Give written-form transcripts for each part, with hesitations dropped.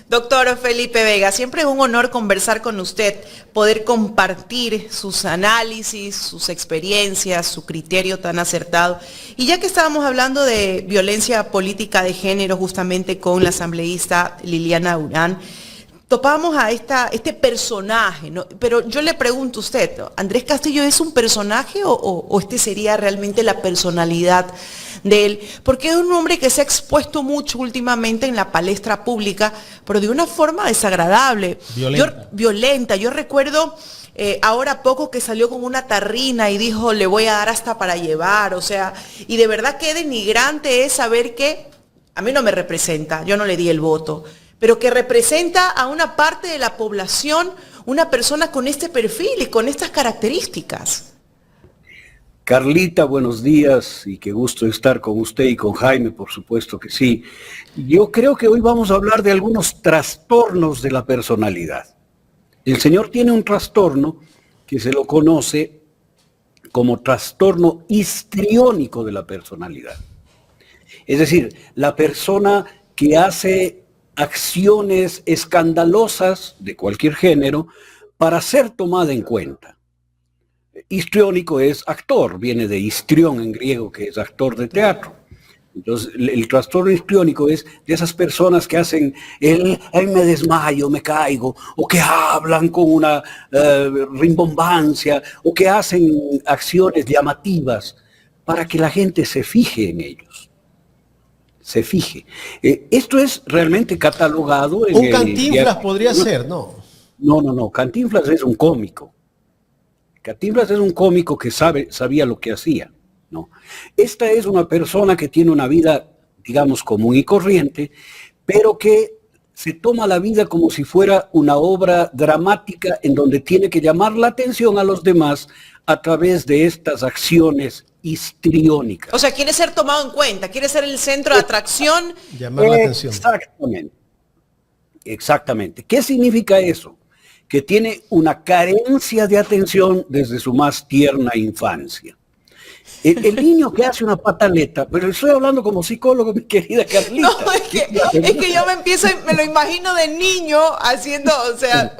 Doctor Felipe Vega, siempre es un honor conversar con usted, poder compartir sus análisis, sus experiencias, su criterio tan acertado. Y ya que estábamos hablando de violencia política de género justamente con la asambleísta Liliana Urán, topamos a este personaje, ¿no? Pero yo le pregunto a usted, ¿no? ¿Andrés Castillo es un personaje o este sería realmente la personalidad de él? Porque es un hombre que se ha expuesto mucho últimamente en la palestra pública, pero de una forma desagradable, violenta. Yo recuerdo ahora poco que salió con una tarrina y dijo, le voy a dar hasta para llevar, o sea, y de verdad que denigrante es saber que a mí no me representa, yo no le di el voto, pero que representa a una parte de la población, una persona con este perfil y con estas características. Carlita, buenos días y qué gusto estar con usted y con Jaime, por supuesto que sí. Yo creo que hoy vamos a hablar de algunos trastornos de la personalidad. El señor tiene un trastorno que se lo conoce como trastorno histriónico de la personalidad. Es decir, la persona que hace acciones escandalosas de cualquier género para ser tomada en cuenta. Histriónico es actor, viene de histrión en griego, que es actor de teatro. Entonces, el trastorno histriónico es de esas personas que hacen ay, me desmayo, me caigo, o que hablan con una rimbombancia, o que hacen acciones llamativas para que la gente se fije en ellos. Se fije. Esto es realmente catalogado en un Cantinflas podría ser, ¿no? No. Cantinflas es un cómico. Cantinflas es un cómico que sabía lo que hacía, ¿no? Esta es una persona que tiene una vida, digamos, común y corriente, pero que se toma la vida como si fuera una obra dramática en donde tiene que llamar la atención a los demás a través de estas acciones histriónicas. O sea, quiere ser tomado en cuenta, quiere ser el centro de atracción. Llamar la atención. Exactamente. ¿Qué significa eso? Que tiene una carencia de atención desde su más tierna infancia. El niño que hace una pataleta, pero estoy hablando como psicólogo, mi querida Carlita. No, es que yo me lo imagino de niño haziendo, o sea,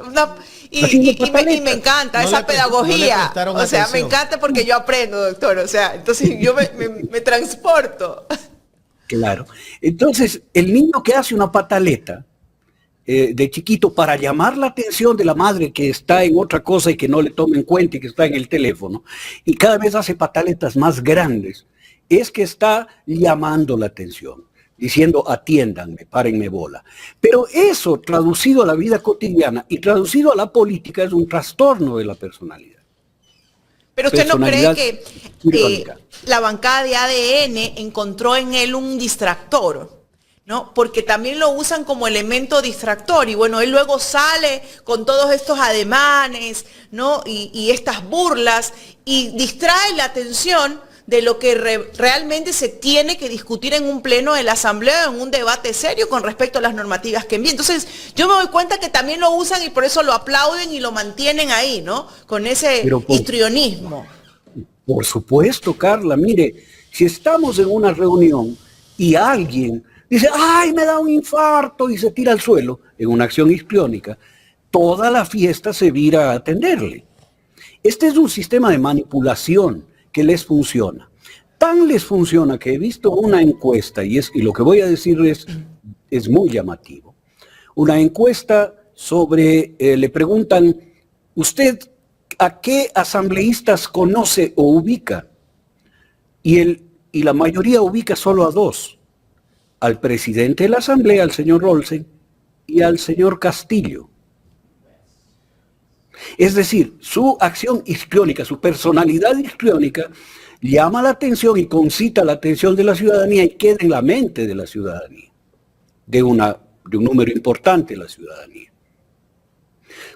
y me encanta esa pedagogía. O sea, me encanta porque yo aprendo, doctor. O sea, entonces yo me transporto. Claro. Entonces, el niño que hace una pataleta de chiquito para llamar la atención de la madre que está en otra cosa y que no le toma en cuenta y que está en el teléfono, y cada vez hace pataletas más grandes, es que está llamando la atención, diciendo atiéndanme, párenme bola. Pero eso traducido a la vida cotidiana y traducido a la política es un trastorno de la personalidad. Pero usted no cree que la bancada de ADN encontró en él un distractor, ¿no? Porque también lo usan como elemento distractor y bueno, él luego sale con todos estos ademanes, ¿no? Y estas burlas y distrae la atención de lo que realmente se tiene que discutir en un pleno de la asamblea, en un debate serio con respecto a las normativas que envíen. Entonces, yo me doy cuenta que también lo usan y por eso lo aplauden y lo mantienen ahí, ¿no? Con ese histrionismo. Por supuesto, Carla, mire, si estamos en una reunión y alguien dice, ¡ay, me da un infarto! Y se tira al suelo en una acción histriónica, toda la fiesta se vira a atenderle. Este es un sistema de manipulación que les funciona. Tan les funciona que he visto una encuesta, y lo que voy a decir es muy llamativo. Una encuesta sobre, le preguntan, ¿usted a qué asambleístas conoce o ubica? Y la mayoría ubica solo a dos. Al presidente de la Asamblea, al señor Olsen, y al señor Castillo. Es decir, su acción histriónica, su personalidad histriónica, llama la atención y concita la atención de la ciudadanía y queda en la mente de la ciudadanía, de un número importante de la ciudadanía.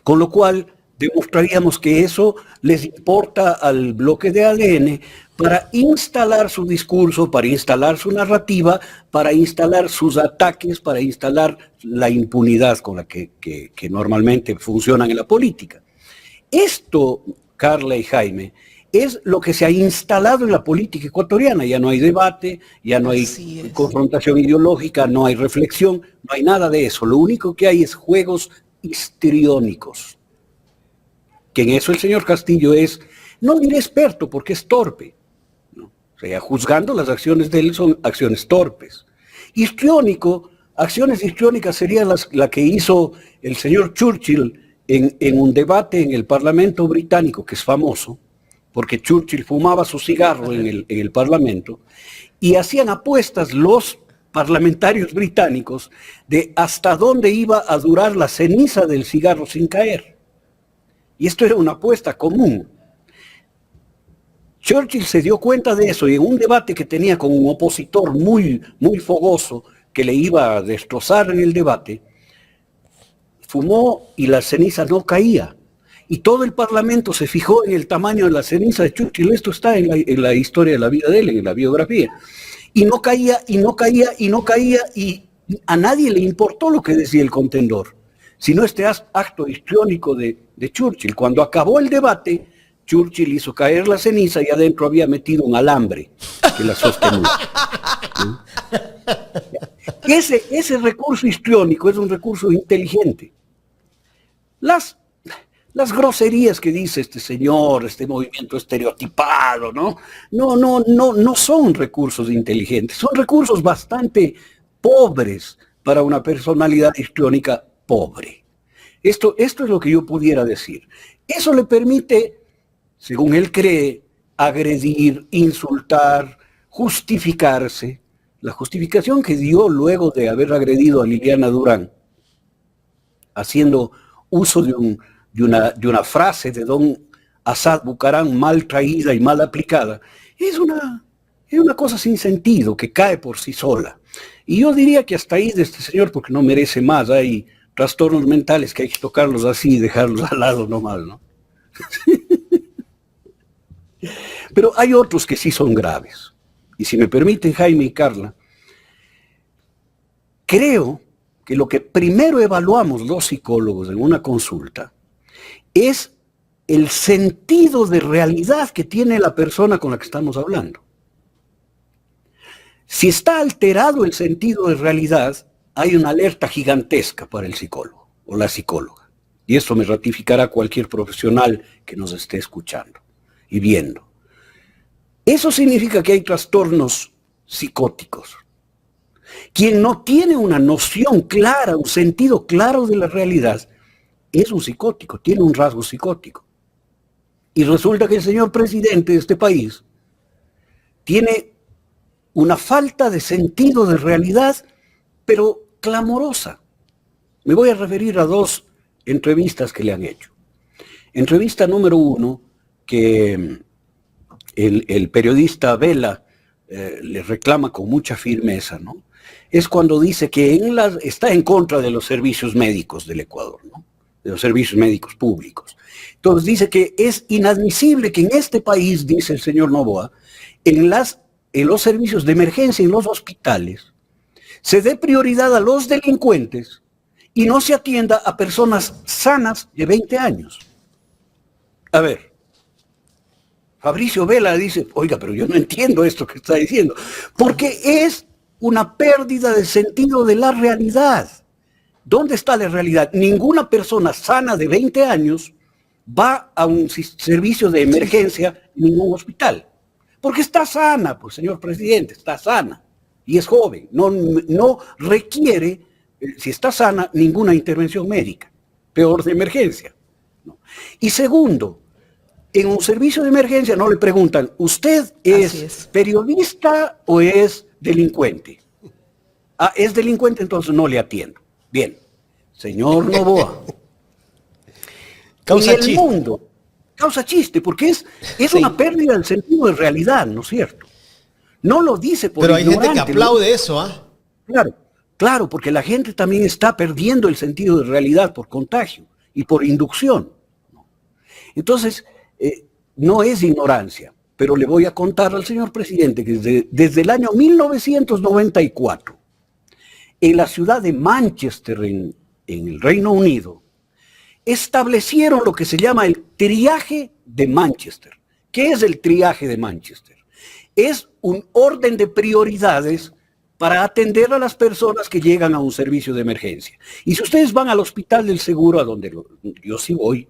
Con lo cual, demostraríamos que eso les importa al bloque de ADN para instalar su discurso, para instalar su narrativa, para instalar sus ataques, para instalar la impunidad con la que normalmente funcionan en la política. Esto, Carla y Jaime, es lo que se ha instalado en la política ecuatoriana. Ya no hay debate, ya no hay confrontación ideológica, no hay reflexión, no hay nada de eso. Lo único que hay es juegos histriónicos. Que en eso el señor Castillo es, no diré experto porque es torpe, ¿no? O sea, juzgando las acciones de él son acciones torpes. Histriónico, acciones histriónicas serían la que hizo el señor Churchill en un debate en el Parlamento británico, que es famoso, porque Churchill fumaba su cigarro en el Parlamento, y hacían apuestas los parlamentarios británicos de hasta dónde iba a durar la ceniza del cigarro sin caer. Y esto era una apuesta común. Churchill se dio cuenta de eso y en un debate que tenía con un opositor muy, muy fogoso que le iba a destrozar en el debate, fumó y la ceniza no caía. Y todo el Parlamento se fijó en el tamaño de la ceniza de Churchill. Esto está en la historia de la vida de él, en la biografía. Y no caía, y no caía, y no caía, y a nadie le importó lo que decía el contendor, sino este acto histriónico de Churchill. Cuando acabó el debate, Churchill hizo caer la ceniza y adentro había metido un alambre que la sostenía. Ese recurso histriónico es un recurso inteligente. Las groserías que dice este señor, este movimiento estereotipado, no son recursos inteligentes, son recursos bastante pobres para una personalidad histriónica pobre. Esto es lo que yo pudiera decir. Eso le permite, según él cree, agredir, insultar, justificarse. La justificación que dio luego de haber agredido a Liliana Durán, haciendo uso de una frase de don Asad Bucarán mal traída y mal aplicada, es una cosa sin sentido que cae por sí sola. Y yo diría que hasta ahí de este señor, porque no merece más, hay trastornos mentales que hay que tocarlos así y dejarlos al lado nomás, ¿no? Pero hay otros que sí son graves. Y si me permiten, Jaime y Carla, creo que lo que primero evaluamos los psicólogos en una consulta es el sentido de realidad que tiene la persona con la que estamos hablando. Si está alterado el sentido de realidad, hay una alerta gigantesca para el psicólogo o la psicóloga. Y eso me ratificará cualquier profesional que nos esté escuchando y viendo. Eso significa que hay trastornos psicóticos. Quien no tiene una noción clara, un sentido claro de la realidad, es un psicótico, tiene un rasgo psicótico. Y resulta que el señor presidente de este país tiene una falta de sentido de realidad, pero clamorosa. Me voy a referir a dos entrevistas que le han hecho. Entrevista número 1, que el periodista Vela le reclama con mucha firmeza, ¿no? Es cuando dice que está en contra de los servicios médicos del Ecuador, ¿no? De los servicios médicos públicos. Entonces dice que es inadmisible que en este país, dice el señor Noboa, en los servicios de emergencia, en los hospitales, se dé prioridad a los delincuentes y no se atienda a personas sanas de 20 años. A ver, Fabricio Vela dice, oiga, pero yo no entiendo esto que está diciendo, porque es una pérdida de sentido de la realidad. ¿Dónde está la realidad? Ninguna persona sana de 20 años va a un servicio de emergencia en ningún hospital. Porque está sana, pues señor presidente, está sana. Y es joven, no requiere, si está sana, ninguna intervención médica. Peor de emergencia, ¿no? Y segundo, en un servicio de emergencia no le preguntan, ¿usted es periodista o es delincuente? Ah, es delincuente, entonces no le atiendo. Bien, señor Noboa. Causa en el chiste. mundo, causa chiste, porque es sí, una pérdida del sentido de realidad, ¿no es cierto? No lo dice por pero hay gente ignorante, que aplaude ¿no? eso, ¿ah? Claro, porque la gente también está perdiendo el sentido de realidad por contagio y por inducción. Entonces, no es ignorancia, pero le voy a contar al señor presidente que desde el año 1994, en la ciudad de Manchester, en el Reino Unido, establecieron lo que se llama el triaje de Manchester, ¿Qué es el triaje de Manchester? Es un orden de prioridades para atender a las personas que llegan a un servicio de emergencia. Y si ustedes van al Hospital del Seguro, a donde yo sí voy,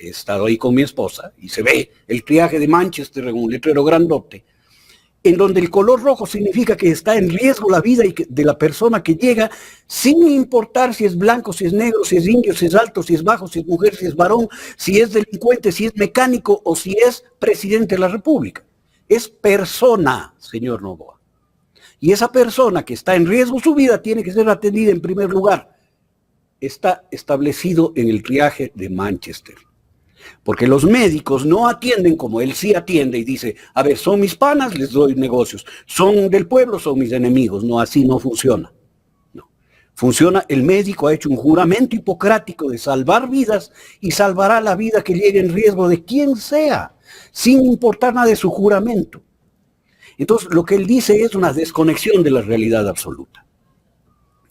he estado ahí con mi esposa, y se ve el triaje de Manchester en un letrero grandote, en donde el color rojo significa que está en riesgo la vida de la persona que llega, sin importar si es blanco, si es negro, si es indio, si es alto, si es bajo, si es mujer, si es varón, si es delincuente, si es mecánico o si es presidente de la República. Es persona, señor Noboa. Y esa persona que está en riesgo su vida tiene que ser atendida en primer lugar. Está establecido en el triaje de Manchester. Porque los médicos no atienden como él sí atiende y dice, a ver, son mis panas, les doy negocios. Son del pueblo, son mis enemigos. No, así no funciona. No. Funciona, el médico ha hecho un juramento hipocrático de salvar vidas y salvará la vida que llegue en riesgo de quien sea, sin importar nada de su juramento. Entonces, lo que él dice es una desconexión de la realidad absoluta.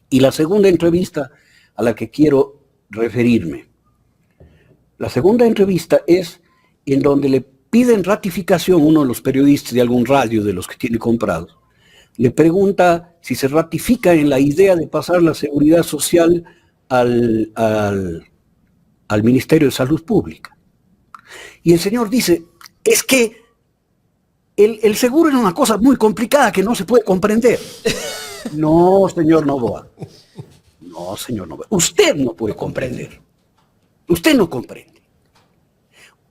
Y la segunda entrevista a la que quiero referirme. La segunda entrevista es en donde le piden ratificación, uno de los periodistas de algún radio de los que tiene comprados, le pregunta si se ratifica en la idea de pasar la seguridad social al Ministerio de Salud Pública. Y el señor dice, es que el seguro es una cosa muy complicada que no se puede comprender. No, señor Noboa. No, señor Noboa. Usted no puede comprender. Usted no comprende.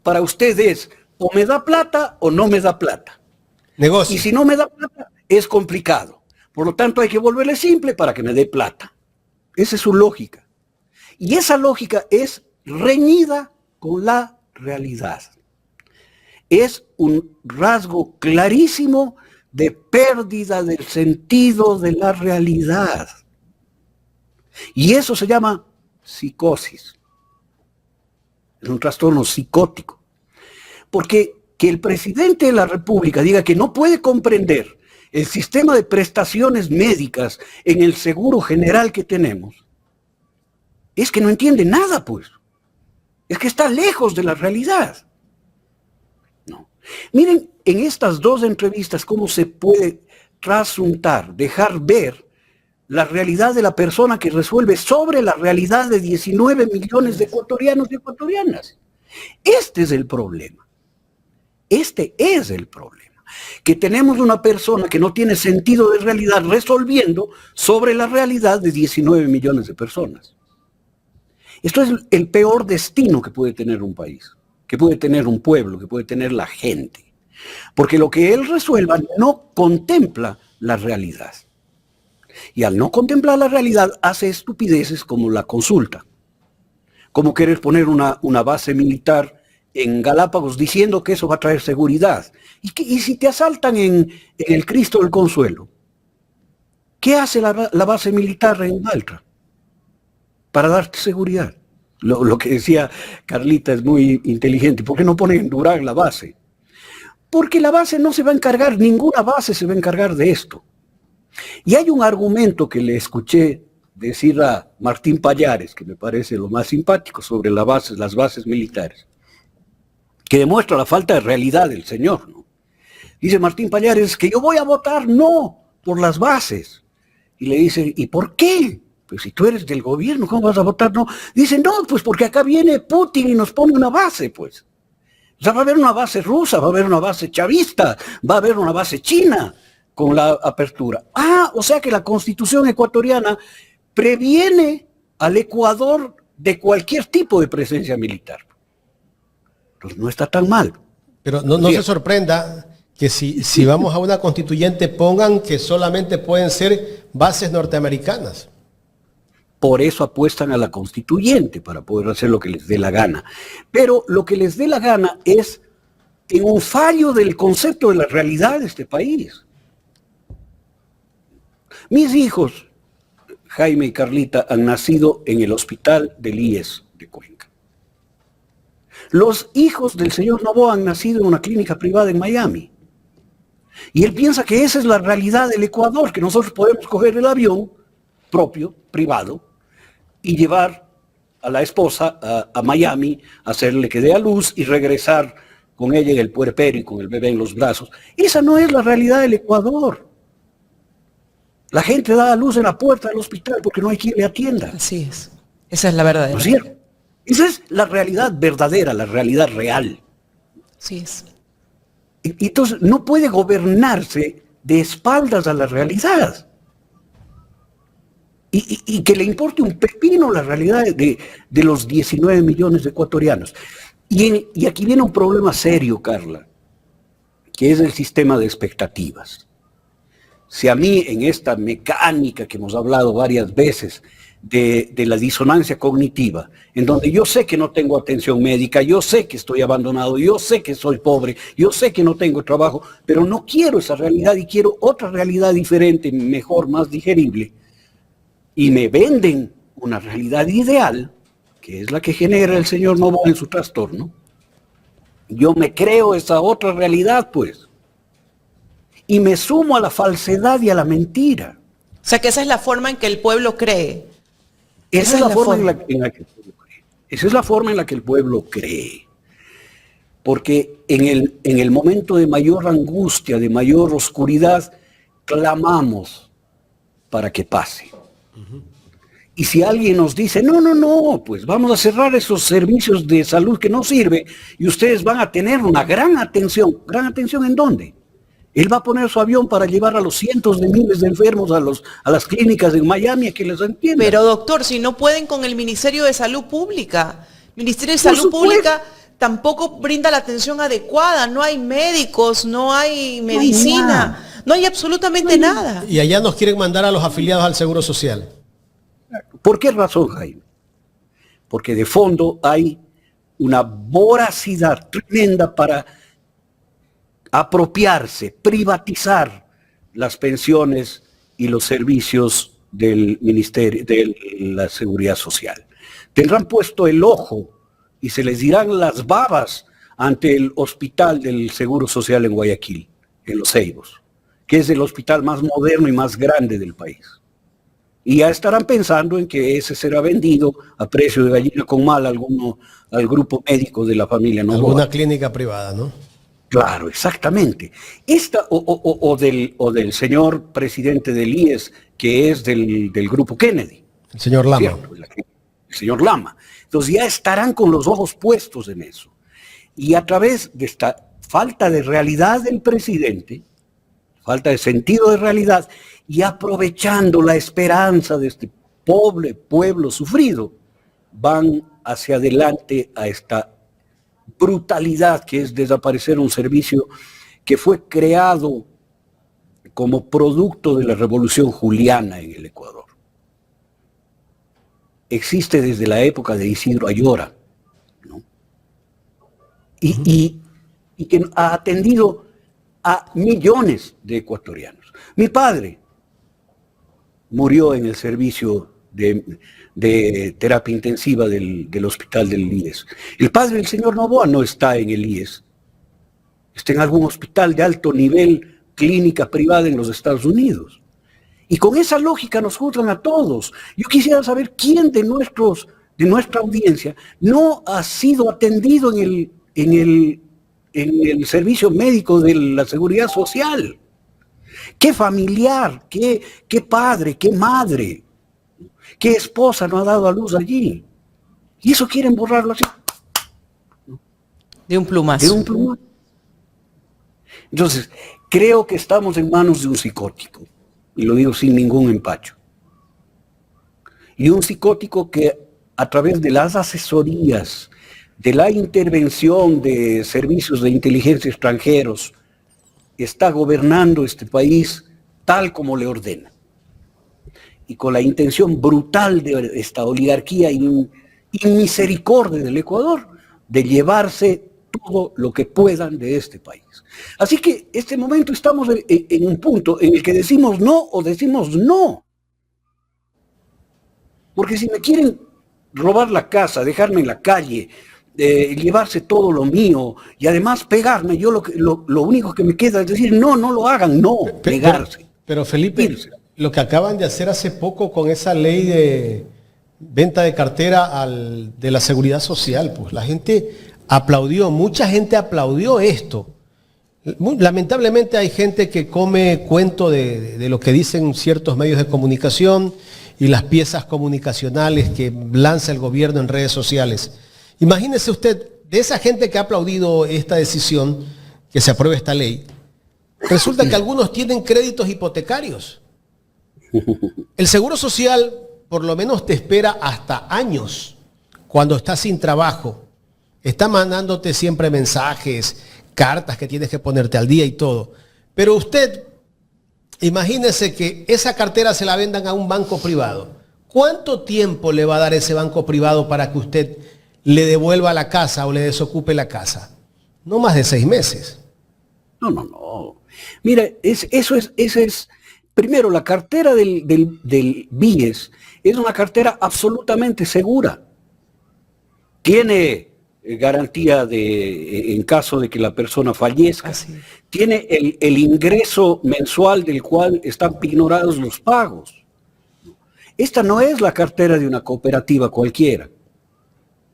Para usted es o me da plata o no me da plata. Negocio. Y si no me da plata, es complicado. Por lo tanto, hay que volverle simple para que me dé plata. Esa es su lógica. Y esa lógica es reñida con la realidad. Es un rasgo clarísimo de pérdida del sentido de la realidad. Y eso se llama psicosis. Es un trastorno psicótico. Porque que el presidente de la República diga que no puede comprender el sistema de prestaciones médicas en el seguro general que tenemos, es que no entiende nada, pues. Es que está lejos de la realidad. No. Miren en estas dos entrevistas cómo se puede trasuntar, dejar ver la realidad de la persona que resuelve sobre la realidad de 19 millones de ecuatorianos y ecuatorianas. Este es el problema. Este es el problema. Que tenemos una persona que no tiene sentido de realidad resolviendo sobre la realidad de 19 millones de personas. Esto es el peor destino que puede tener un país, que puede tener un pueblo, que puede tener la gente. Porque lo que él resuelva no contempla la realidad. Y al no contemplar la realidad hace estupideces como la consulta. Como querer poner una base militar en Galápagos diciendo que eso va a traer seguridad. ¿Y si te asaltan en el Cristo del Consuelo? ¿Qué hace la base militar en Baltra? Para darte seguridad. Lo que decía Carlita es muy inteligente. ¿Por qué no ponen en Durán la base? Porque la base no se va a encargar, ninguna base se va a encargar de esto. Y hay un argumento que le escuché decir a Martín Pallares, que me parece lo más simpático sobre las bases militares, que demuestra la falta de realidad del señor, ¿no? Dice Martín Pallares que yo voy a votar no por las bases. Y le dice, ¿y por qué? Pues si tú eres del gobierno, ¿cómo vas a votar no? Dice, no, pues porque acá viene Putin y nos pone una base, pues. O sea, va a haber una base rusa, va a haber una base chavista, va a haber una base china con la apertura. Ah, o sea que la Constitución ecuatoriana previene al Ecuador de cualquier tipo de presencia militar. Entonces no está tan mal. Pero no se sorprenda que si vamos a una constituyente pongan que solamente pueden ser bases norteamericanas. Por eso apuestan a la constituyente, para poder hacer lo que les dé la gana. Pero lo que les dé la gana es en un fallo del concepto de la realidad de este país. Mis hijos, Jaime y Carlita, han nacido en el hospital del IES de Cuenca. Los hijos del señor Noboa han nacido en una clínica privada en Miami. Y él piensa que esa es la realidad del Ecuador, que nosotros podemos coger el avión propio, privado, y llevar a la esposa a Miami, hacerle que dé a luz y regresar con ella en el puerperio y con el bebé en los brazos. Esa no es la realidad del Ecuador. La gente da a luz en la puerta del hospital porque no hay quien le atienda. Así es. Esa es la verdadera. ¿No es cierto? Esa es la realidad verdadera, la realidad real. Así es. Y entonces no puede gobernarse de espaldas a la realidad. Y que le importe un pepino la realidad de los 19 millones de ecuatorianos. Y aquí viene un problema serio, Carla, que es el sistema de expectativas. Si a mí en esta mecánica que hemos hablado varias veces de la disonancia cognitiva, en donde yo sé que no tengo atención médica, yo sé que estoy abandonado, yo sé que soy pobre, yo sé que no tengo trabajo, pero no quiero esa realidad y quiero otra realidad diferente, mejor, más digerible, y me venden una realidad ideal, que es la que genera el señor Noboa en su trastorno, yo me creo esa otra realidad, pues, y me sumo a la falsedad y a la mentira. O sea que esa es la forma en que el pueblo cree. Esa es la forma en la que el pueblo cree. Esa es la forma en la que el pueblo cree. Porque en el momento de mayor angustia, de mayor oscuridad, clamamos para que pase. Y si alguien nos dice, no, pues vamos a cerrar esos servicios de salud que no sirven y ustedes van a tener una gran atención. ¿Gran atención en dónde? Él va a poner su avión para llevar a los cientos de miles de enfermos a las clínicas en Miami a que les atiendan. Pero doctor, si no pueden con el Ministerio de Salud Pública, Ministerio de Salud Pública tampoco brinda la atención adecuada, no hay médicos, no hay medicina, no hay absolutamente nada. Y allá nos quieren mandar a los afiliados al Seguro Social. ¿Por qué razón, Jaime? Porque de fondo hay una voracidad tremenda para apropiarse, privatizar las pensiones y los servicios del Ministerio de la Seguridad Social. Tendrán puesto el ojo y se les dirán las babas ante el hospital del Seguro Social en Guayaquil, en Los Ceibos, que es el hospital más moderno y más grande del país. Y ya estarán pensando en que ese será vendido a precio de gallina con mal al grupo médico de la familia Noboa. Alguna clínica privada, ¿no? Claro, exactamente. Esta o del señor presidente del IES, que es del grupo Kennedy. El señor Lama. ¿Cierto? El señor Lama. Entonces ya estarán con los ojos puestos en eso. Y a través de esta falta de realidad del presidente, falta de sentido de realidad, y aprovechando la esperanza de este pobre pueblo sufrido, van hacia adelante a esta brutalidad que es desaparecer un servicio que fue creado como producto de la Revolución Juliana en el Ecuador. Existe desde la época de Isidro Ayora, ¿no? Y que ha atendido a millones de ecuatorianos. Mi padre murió en el servicio de terapia intensiva del hospital del IES. El padre del señor Noboa no está en el IES. Está en algún hospital de alto nivel, clínica privada en los Estados Unidos. Y con esa lógica nos juzgan a todos. Yo quisiera saber quién de nuestra audiencia no ha sido atendido en el servicio médico de la Seguridad Social. ¿Qué familiar, qué padre, qué madre, qué esposa no ha dado a luz allí? Y eso quieren borrarlo así. De un plumazo. De un plumazo. Entonces, creo que estamos en manos de un psicótico. Y lo digo sin ningún empacho. Y un psicótico que a través de las asesorías, de la intervención de servicios de inteligencia extranjeros, está gobernando este país tal como le ordena. Y con la intención brutal de esta oligarquía inmisericordia del Ecuador, de llevarse todo lo que puedan de este país. Así que este momento estamos en un punto en el que decimos no o decimos no. Porque si me quieren robar la casa, dejarme en la calle, llevarse todo lo mío y además pegarme, yo lo único que me queda es decir, no lo hagan, no, pegarse. Pero Felipe, lo que acaban de hacer hace poco con esa ley de venta de cartera de la Seguridad Social, pues la gente aplaudió, mucha gente aplaudió esto. Lamentablemente hay gente que come cuento de lo que dicen ciertos medios de comunicación y las piezas comunicacionales que lanza el gobierno en redes sociales. Imagínese usted, de esa gente que ha aplaudido esta decisión, que se apruebe esta ley, resulta que algunos tienen créditos hipotecarios. El Seguro Social por lo menos te espera hasta años cuando estás sin trabajo. Está mandándote siempre mensajes, cartas que tienes que ponerte al día y todo. Pero usted, imagínese que esa cartera se la vendan a un banco privado. ¿Cuánto tiempo le va a dar ese banco privado para que usted le devuelva la casa o le desocupe la casa? No más de 6 meses. No. Mira, eso es, primero, la cartera del BIES es una cartera absolutamente segura. Tiene garantía en caso de que la persona fallezca. Tiene el ingreso mensual del cual están pignorados los pagos. Esta no es la cartera de una cooperativa cualquiera.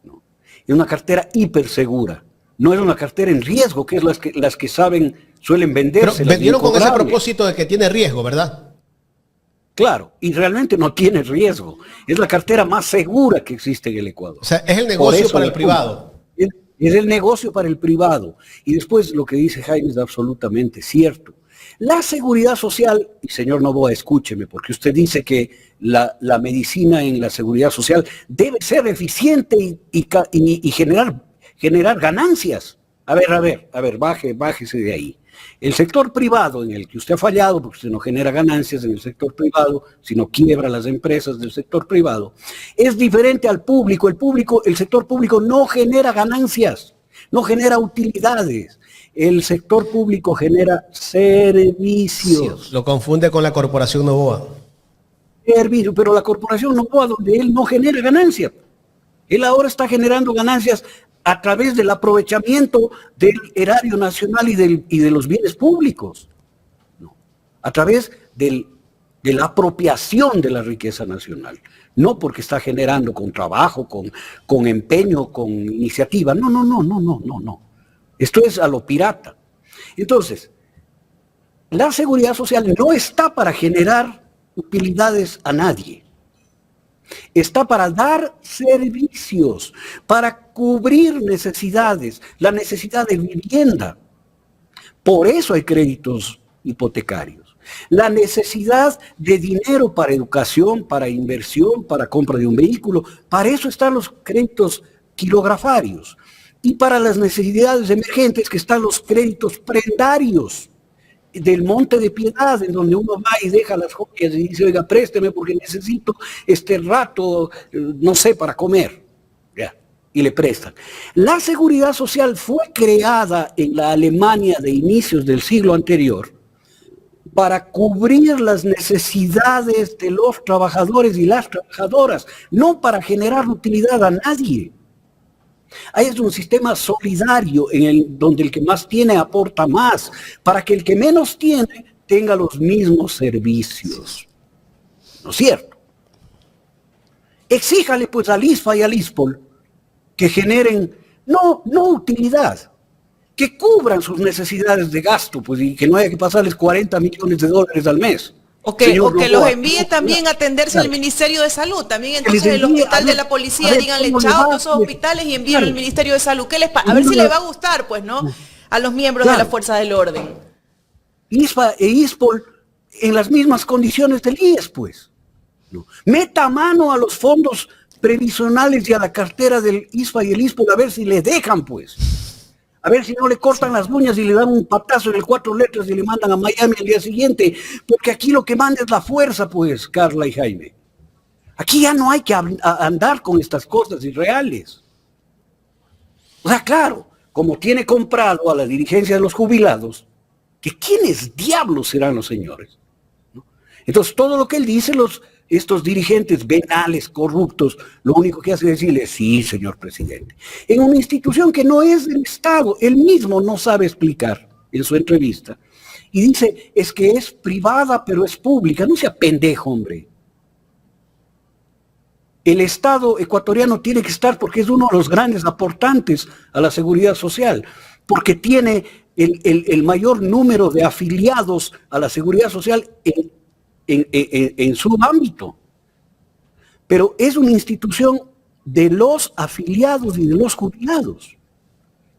No. Es una cartera hipersegura. No es una cartera en riesgo, que es las que suelen venderse. Pero vendieron con ese propósito de que tiene riesgo, ¿verdad? Claro, y realmente no tiene riesgo. Es la cartera más segura que existe en el Ecuador. O sea, es el negocio para el privado. Es el negocio para el privado. Y después lo que dice Jaime es absolutamente cierto. La seguridad social, y señor Noboa, escúcheme, porque usted dice que la medicina en la seguridad social debe ser eficiente y generar ganancias. A ver, bájese de ahí. El sector privado en el que usted ha fallado, porque usted no genera ganancias en el sector privado, sino quiebra las empresas del sector privado, es diferente al público. El sector público no genera ganancias, no genera utilidades. El sector público genera servicios. Lo confunde con la corporación Noboa. Servicio, pero la corporación Noboa, donde él no genera ganancias. Él ahora está generando ganancias a través del aprovechamiento del erario nacional y de los bienes públicos, ¿no? A través de la apropiación de la riqueza nacional, no porque está generando con trabajo, con empeño, con iniciativa, no. Esto es a lo pirata. Entonces, la seguridad social no está para generar utilidades a nadie. Está para dar servicios, para cubrir necesidades, la necesidad de vivienda. Por eso hay créditos hipotecarios. La necesidad de dinero para educación, para inversión, para compra de un vehículo. Para eso están los créditos quirografarios. Y para las necesidades emergentes que están los créditos prendarios del Monte de Piedad, en donde uno va y deja las joyas y dice, oiga, présteme porque necesito este rato, no sé, para comer. Ya, y le prestan. La seguridad social fue creada en la Alemania de inicios del siglo anterior para cubrir las necesidades de los trabajadores y las trabajadoras, no para generar utilidad a nadie. Ahí es un sistema solidario donde el que más tiene aporta más, para que el que menos tiene tenga los mismos servicios. ¿No es cierto? Exíjale pues al ISFA y al ISPOL que generen, no utilidad, que cubran sus necesidades de gasto, pues, y que no haya que pasarles 40 millones de dólares al mes. O que los envíe también a atenderse al Ministerio de Salud. También entonces el hospital de la policía, díganle chao a todos esos hospitales y envíenlo al Ministerio de Salud. ¿Qué les pasa? A ver si les va a gustar, pues, ¿no? A los miembros de las fuerzas del orden. ISFA e ISPOL en las mismas condiciones del IES, pues. ¿No? Meta mano a los fondos previsionales y a la cartera del ISFA y el ISPOL a ver si le dejan, pues. A ver si no le cortan las uñas y le dan un patazo en el 4 letras y le mandan a Miami al día siguiente. Porque aquí lo que manda es la fuerza, pues, Carla y Jaime. Aquí ya no hay que andar con estas cosas irreales. O sea, claro, como tiene comprado a la dirigencia de los jubilados, que quiénes diablos serán los señores, ¿no? Entonces, todo lo que él dice, estos dirigentes venales, corruptos, lo único que hace es decirle, sí, señor presidente. En una institución que no es del Estado, él mismo no sabe explicar en su entrevista. Y dice, es que es privada, pero es pública. No sea pendejo, hombre. El Estado ecuatoriano tiene que estar porque es uno de los grandes aportantes a la seguridad social, porque tiene el mayor número de afiliados a la seguridad social en su ámbito. Pero es una institución de los afiliados y de los jubilados.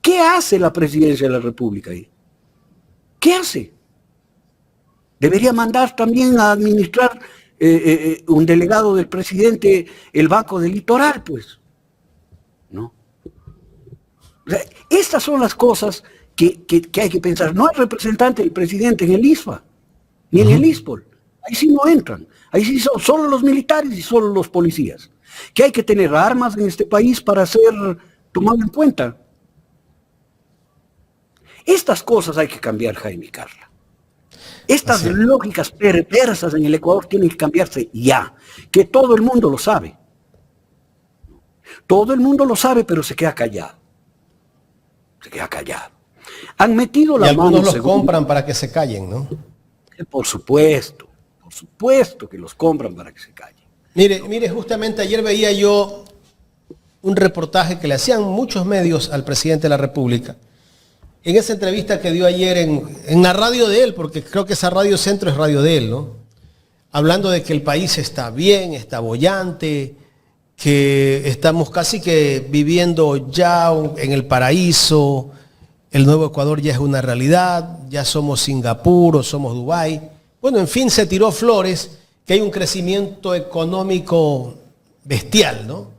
¿Qué hace la Presidencia de la República ahí? ¿Qué hace? Debería mandar también a administrar un delegado del presidente el Banco del Litoral, pues. ¿No? O sea, estas son las cosas que hay que pensar. No hay representante del presidente en el ISFA, ni en el ISPOL. Ahí sí no entran. Ahí sí son solo los militares y solo los policías. Que hay que tener armas en este país para ser tomado en cuenta. Estas cosas hay que cambiar, Jaime y Carla. Estas lógicas perversas en el Ecuador tienen que cambiarse ya. Que todo el mundo lo sabe. Todo el mundo lo sabe, pero se queda callado. Se queda callado. Han metido la mano. Y algunos los compran para que se callen, ¿no? Por supuesto que los compran para que se callen. Mire, justamente ayer veía yo un reportaje que le hacían muchos medios al presidente de la República. En esa entrevista que dio ayer en la radio de él, porque creo que esa Radio Centro es radio de él, ¿no? Hablando de que el país está bien, está boyante, que estamos casi que viviendo ya en el paraíso, el nuevo Ecuador ya es una realidad, ya somos Singapur o somos Dubái. Bueno, en fin, se tiró flores, que hay un crecimiento económico bestial, ¿no?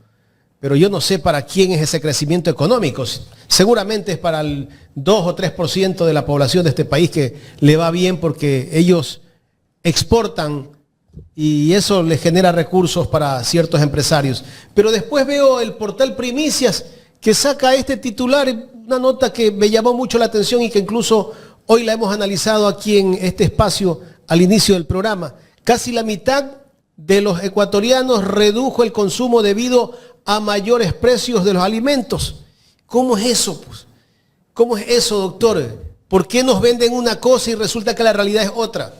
Pero yo no sé para quién es ese crecimiento económico. Seguramente es para el 2 o 3% de la población de este país que le va bien porque ellos exportan y eso les genera recursos para ciertos empresarios. Pero después veo el portal Primicias que saca este titular, una nota que me llamó mucho la atención y que incluso hoy la hemos analizado aquí en este espacio al inicio del programa. Casi la mitad de los ecuatorianos redujo el consumo debido a mayores precios de los alimentos. ¿Cómo es eso, pues? ¿Cómo es eso, doctor? ¿Por qué nos venden una cosa y resulta que la realidad es otra?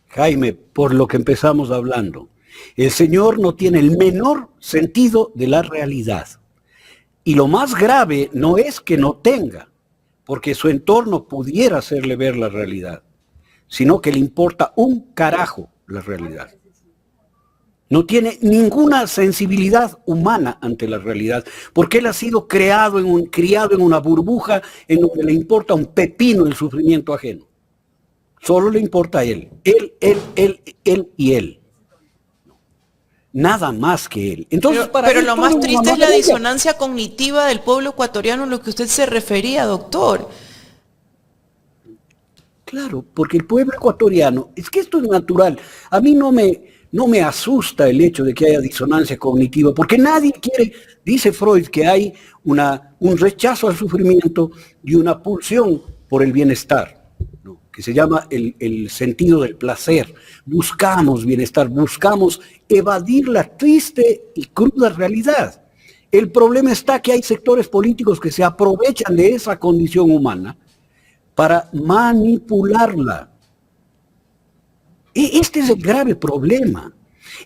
Jaime, por lo que empezamos hablando, el señor no tiene el menor sentido de la realidad. Y lo más grave no es que no tenga, porque su entorno pudiera hacerle ver la realidad, sino que le importa un carajo la realidad. No tiene ninguna sensibilidad humana ante la realidad, porque él ha sido criado en una burbuja en donde le importa un pepino el sufrimiento ajeno. Solo le importa a él. Él y él. Nada más que él. Entonces, pero lo más triste es la disonancia cognitiva del pueblo ecuatoriano a lo que usted se refería, doctor. Claro, porque el pueblo ecuatoriano, es que esto es natural. A mí no me asusta el hecho de que haya disonancia cognitiva, porque nadie quiere, dice Freud, que hay un rechazo al sufrimiento y una pulsión por el bienestar, ¿no? Que se llama el sentido del placer. Buscamos bienestar, buscamos evadir la triste y cruda realidad. El problema está que hay sectores políticos que se aprovechan de esa condición humana para manipularla. Este es el grave problema.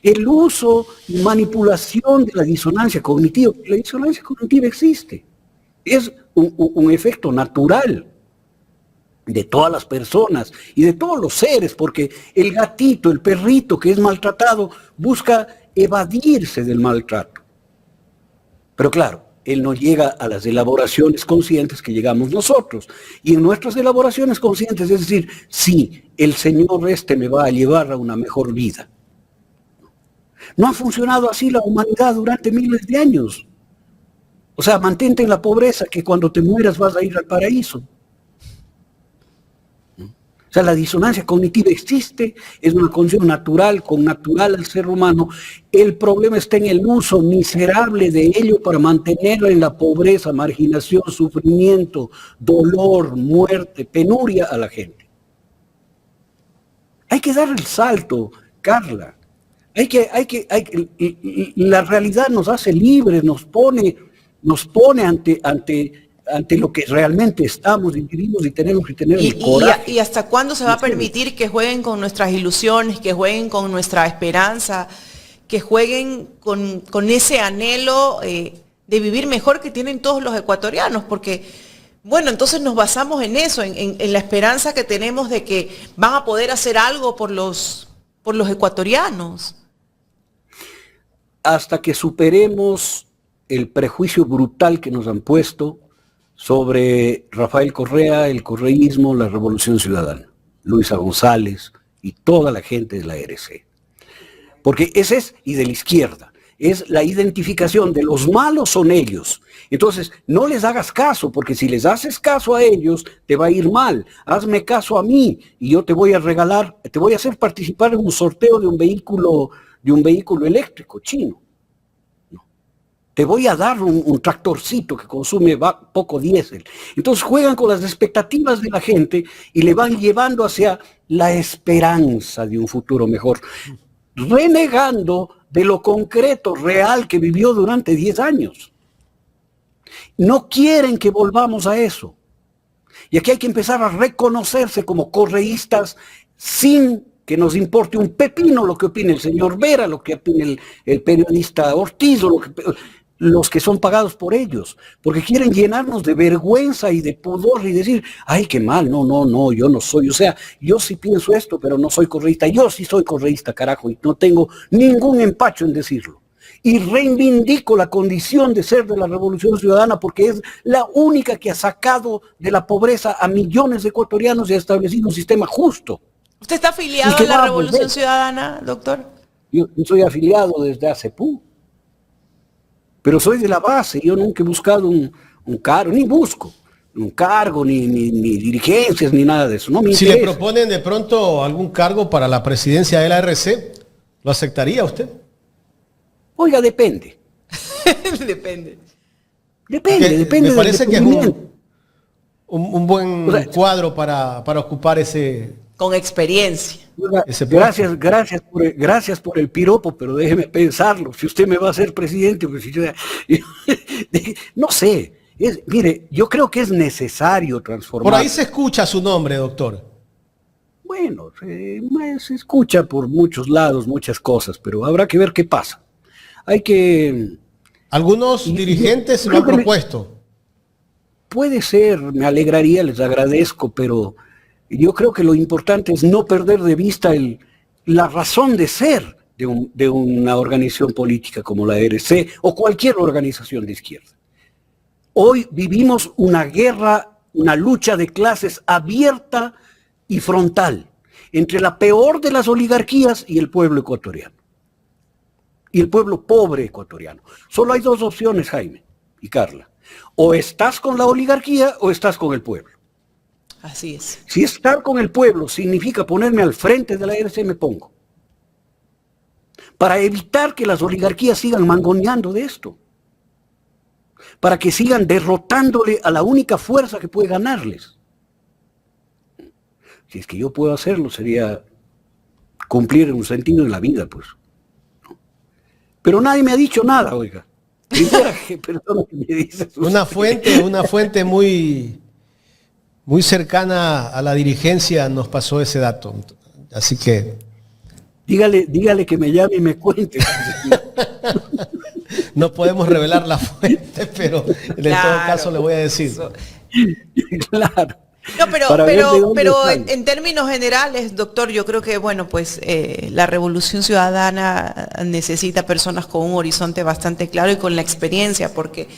El uso y manipulación de la disonancia cognitiva. La disonancia cognitiva existe. Es un efecto natural de todas las personas y de todos los seres, porque el gatito, el perrito que es maltratado, busca evadirse del maltrato. Pero claro, él no llega a las elaboraciones conscientes que llegamos nosotros. Y en nuestras elaboraciones conscientes, es decir, sí, el Señor me va a llevar a una mejor vida. No ha funcionado así la humanidad durante miles de años. O sea, mantente en la pobreza, que cuando te mueras vas a ir al paraíso. O sea, la disonancia cognitiva existe, es una condición natural, connatural al ser humano. El problema está en el uso miserable de ello para mantenerla en la pobreza, marginación, sufrimiento, dolor, muerte, penuria a la gente. Hay que dar el salto, Carla. La realidad nos hace libres, nos pone ante lo que realmente estamos y vivimos y tenemos que tener el coraje. ¿Y hasta cuándo se va a permitir que jueguen con nuestras ilusiones, que jueguen con nuestra esperanza, que jueguen con ese anhelo de vivir mejor que tienen todos los ecuatorianos, porque, bueno, entonces nos basamos en eso, en la esperanza que tenemos de que van a poder hacer algo por los ecuatorianos. Hasta que superemos el prejuicio brutal que nos han puesto sobre Rafael Correa, el correísmo, la Revolución Ciudadana, Luisa González y toda la gente de la RC. Porque ese es, y de la izquierda, es la identificación de los malos son ellos. Entonces, no les hagas caso, porque si les haces caso a ellos, te va a ir mal. Hazme caso a mí y yo te voy a regalar, te voy a hacer participar en un sorteo de un vehículo eléctrico chino. No. Te voy a dar un tractorcito que consume poco diésel. Entonces juegan con las expectativas de la gente y le van llevando hacia la esperanza de un futuro mejor, renegando de lo concreto, real, que vivió durante 10 años. No quieren que volvamos a eso. Y aquí hay que empezar a reconocerse como correístas sin que nos importe un pepino lo que opine el señor Vera, lo que opine el periodista Ortiz, o los que son pagados por ellos, porque quieren llenarnos de vergüenza y de pudor y decir, ay, qué mal, no, yo no soy, o sea, yo sí pienso esto, pero no soy correísta, yo sí soy correísta, carajo, y no tengo ningún empacho en decirlo. Y reivindico la condición de ser de la Revolución Ciudadana porque es la única que ha sacado de la pobreza a millones de ecuatorianos y ha establecido un sistema justo. ¿Usted está afiliado a la Revolución Ciudadana, doctor? Yo soy afiliado desde hace pero soy de la base. Yo nunca he buscado un cargo, ni busco un cargo, ni dirigencias, ni nada de eso. No me interesa. Si le proponen de pronto algún cargo para la presidencia de la RC, ¿lo aceptaría usted? Oiga, depende. Depende. Depende. Me parece que es un buen cuadro para ocupar ese... Con experiencia. Gracias por el piropo, pero déjeme pensarlo. Si usted me va a hacer presidente, pues no sé. Mire, yo creo que es necesario transformar. Por ahí se escucha su nombre, doctor. Bueno, se escucha por muchos lados muchas cosas, pero habrá que ver qué pasa. Algunos dirigentes lo han propuesto. Puede ser, me alegraría, les agradezco, pero yo creo que lo importante es no perder de vista la razón de ser de una organización política como la RC o cualquier organización de izquierda. Hoy vivimos una guerra, una lucha de clases abierta y frontal entre la peor de las oligarquías y el pueblo ecuatoriano. Y el pueblo pobre ecuatoriano. Solo hay dos opciones, Jaime y Carla. O estás con la oligarquía o estás con el pueblo. Así es. Si estar con el pueblo significa ponerme al frente de la RC, me pongo. Para evitar que las oligarquías sigan mangoneando de esto. Para que sigan derrotándole a la única fuerza que puede ganarles. Si es que yo puedo hacerlo, sería cumplir un sentido en la vida, pues. Pero nadie me ha dicho nada, oiga. Perdón, que me dices. Una fuente muy cercana a la dirigencia nos pasó ese dato. Así que... Dígale que me llame y me cuente. No podemos revelar la fuente, pero en todo caso le voy a decir. Claro. No, pero en términos generales, doctor, yo creo que, bueno, pues la Revolución Ciudadana necesita personas con un horizonte bastante claro y con la experiencia, porque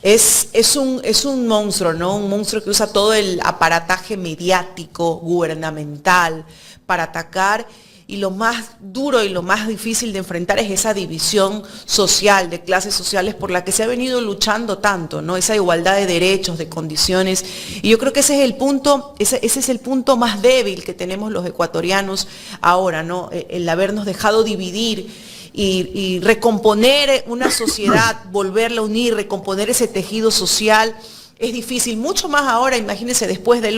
es un monstruo, ¿no? Un monstruo que usa todo el aparataje mediático, gubernamental, para atacar. Y lo más duro y lo más difícil de enfrentar es esa división social, de clases sociales por la que se ha venido luchando tanto, ¿no? Esa igualdad de derechos, de condiciones. Y yo creo que ese es el punto más débil que tenemos los ecuatorianos ahora, ¿no? El habernos dejado dividir y recomponer una sociedad, volverla a unir, recomponer ese tejido social. Es difícil, mucho más ahora, imagínense, después de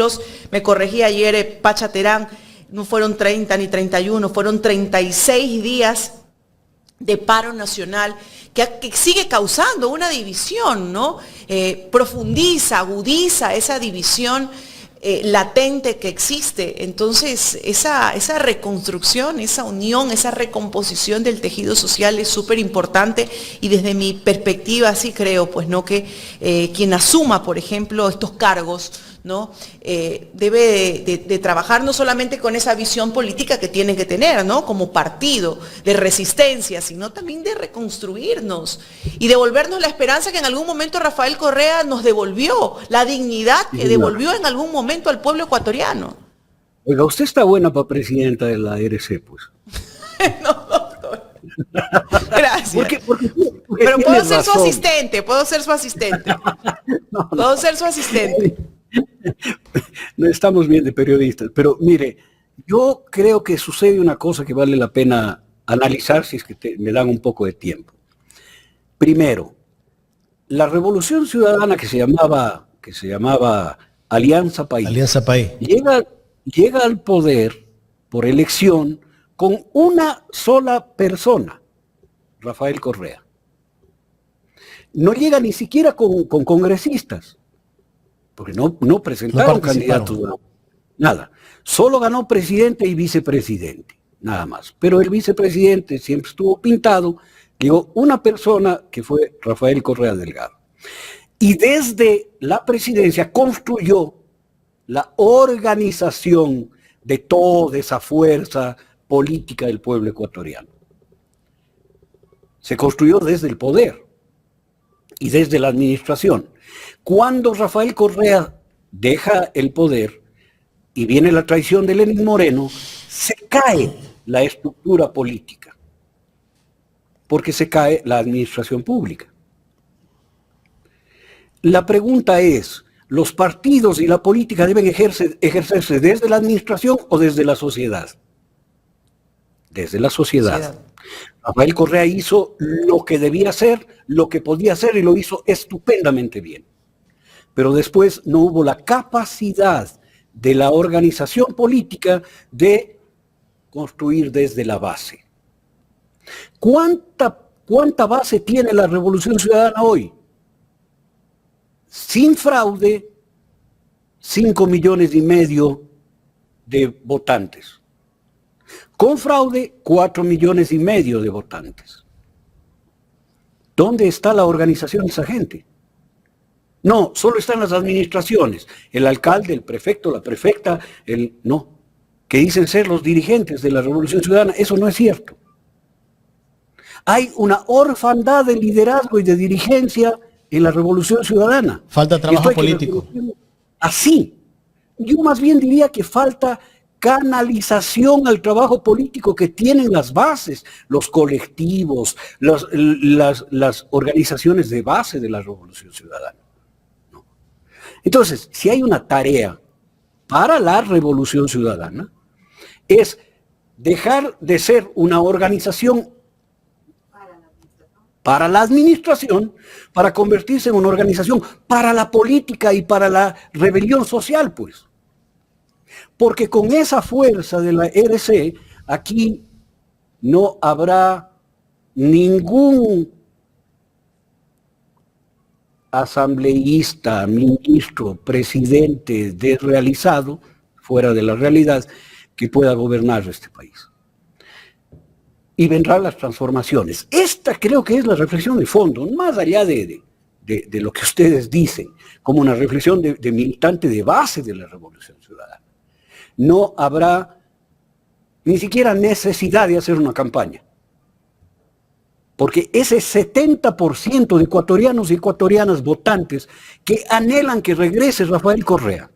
me corregí ayer, Pacha Terán, no fueron 30 ni 31, fueron 36 días de paro nacional que sigue causando una división, ¿no? Profundiza, agudiza esa división latente que existe. Entonces, esa reconstrucción, esa unión, esa recomposición del tejido social es súper importante, y desde mi perspectiva sí creo, pues, ¿no?, que quien asuma, por ejemplo, estos cargos, ¿no?, debe de trabajar no solamente con esa visión política que tiene que tener, ¿no?, como partido de resistencia, sino también de reconstruirnos y devolvernos la esperanza que en algún momento Rafael Correa nos devolvió, la dignidad que devolvió en algún momento al pueblo ecuatoriano. Oiga, usted está buena para presidenta de la RC, pues. No, doctor. Gracias. Porque Pero puedo ser razón. su asistente, puedo ser su asistente. No, Puedo ser su asistente. No estamos bien de periodistas, pero mire, yo creo que sucede una cosa que vale la pena analizar si es que me dan un poco de tiempo. Primero, la revolución ciudadana que se llamaba Alianza País, Alianza País. llega al poder por elección con una sola persona, Rafael Correa. No llega ni siquiera con congresistas, porque no presentaron candidatos, nada. Solo ganó presidente y vicepresidente, nada más. Pero el vicepresidente siempre estuvo pintado, llegó una persona que fue Rafael Correa Delgado. Y desde la presidencia construyó la organización de toda esa fuerza política del pueblo ecuatoriano. Se construyó desde el poder y desde la administración. Cuando Rafael Correa deja el poder y viene la traición de Lenín Moreno, se cae la estructura política, porque se cae la administración pública. La pregunta es, ¿los partidos y la política deben ejercerse desde la administración o desde la sociedad? Desde la sociedad. Rafael Correa hizo lo que debía hacer, lo que podía hacer, y lo hizo estupendamente bien. Pero después no hubo la capacidad de la organización política de construir desde la base. ¿Cuánta base tiene la Revolución Ciudadana hoy? Sin fraude, 5,5 millones de votantes. Con fraude, 4,5 millones de votantes. ¿Dónde está la organización de esa gente? No, solo están las administraciones, el alcalde, el prefecto, la prefecta, no, que dicen ser los dirigentes de la Revolución Ciudadana. Eso no es cierto. Hay una orfandad de liderazgo y de dirigencia en la Revolución Ciudadana. Falta trabajo político. Así. Yo más bien diría que falta canalización al trabajo político que tienen las bases, los colectivos, las organizaciones de base de la Revolución Ciudadana. ¿No? Entonces, si hay una tarea para la Revolución Ciudadana, es dejar de ser una organización para la administración, para convertirse en una organización para la política y para la rebelión social, pues. Porque con esa fuerza de la RC, aquí no habrá ningún asambleísta, ministro, presidente desrealizado, fuera de la realidad, que pueda gobernar este país. Y vendrán las transformaciones. Esta creo que es la reflexión de fondo, más allá de lo que ustedes dicen, como una reflexión de militante de base de la Revolución Ciudadana. No habrá ni siquiera necesidad de hacer una campaña, porque ese 70% de ecuatorianos y ecuatorianas votantes que anhelan que regrese Rafael Correa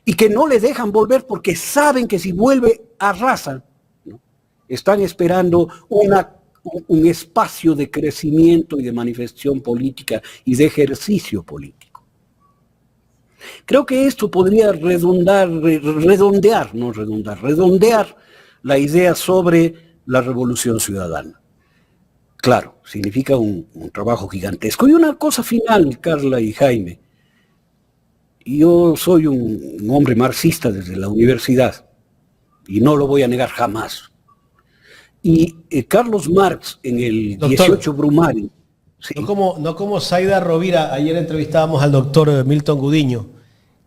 y que no le dejan volver porque saben que si vuelve arrasan, ¿no? Están esperando un espacio de crecimiento y de manifestación política y de ejercicio político. Creo que esto podría redondear la idea sobre la Revolución Ciudadana. Claro, significa un trabajo gigantesco. Y una cosa final, Carla y Jaime. Yo soy un hombre marxista desde la universidad, y no lo voy a negar jamás. Y Carlos Marx, en el Doctor, 18 Brumario... ¿sí? No como Zaida Rovira, ayer entrevistábamos al doctor Milton Gudiño,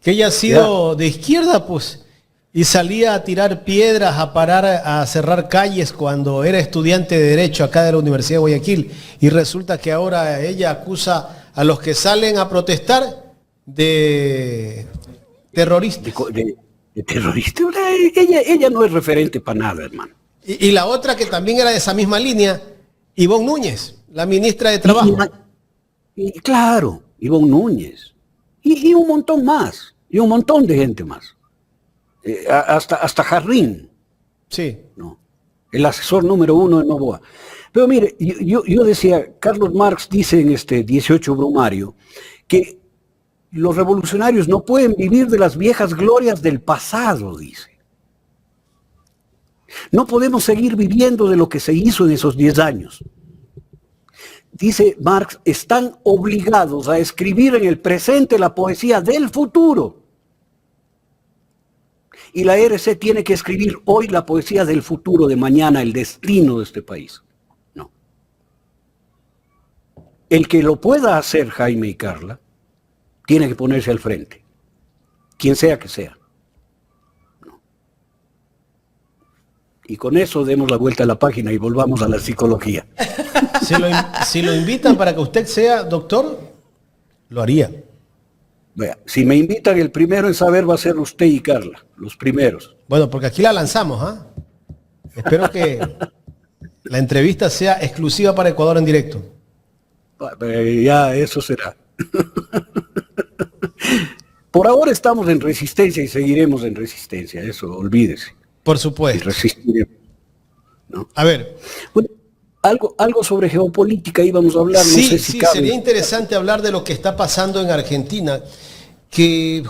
Que ella ha sido de izquierda, pues, y salía a tirar piedras, a parar, a cerrar calles cuando era estudiante de Derecho acá de la Universidad de Guayaquil. Y resulta que ahora ella acusa a los que salen a protestar de terroristas. De terrorista. Ella no es referente para nada, hermano. Y la otra que también era de esa misma línea, Ivonne Núñez, la ministra de Trabajo. Claro, Ivonne Núñez. Y un montón más. Y un montón de gente más. Hasta Jarrín. Sí. ¿No? El asesor número 1 de Novoa. Pero mire, yo decía, Carlos Marx dice en este 18 Brumario, que los revolucionarios no pueden vivir de las viejas glorias del pasado, dice. No podemos seguir viviendo de lo que se hizo en esos 10 años. Dice Marx, están obligados a escribir en el presente la poesía del futuro. Y la RC tiene que escribir hoy la poesía del futuro de mañana, el destino de este país. No. El que lo pueda hacer, Jaime y Carla, tiene que ponerse al frente. Quien sea que sea. No. Y con eso demos la vuelta a la página y volvamos a la psicología. Si lo invitan para que usted sea doctor, lo haría. Vea, si me invitan, el primero en saber va a ser usted y Carla, los primeros. Bueno, porque aquí la lanzamos, ¿ah? Espero que la entrevista sea exclusiva para Ecuador en directo. Ya, eso será. Por ahora estamos en resistencia y seguiremos en resistencia, eso, olvídese. Por supuesto. Y resistiremos, ¿no? A ver. Bueno, algo sobre geopolítica íbamos a hablar. Sí, no sé si sí, cabe. sería interesante hablar de lo que está pasando en Argentina, que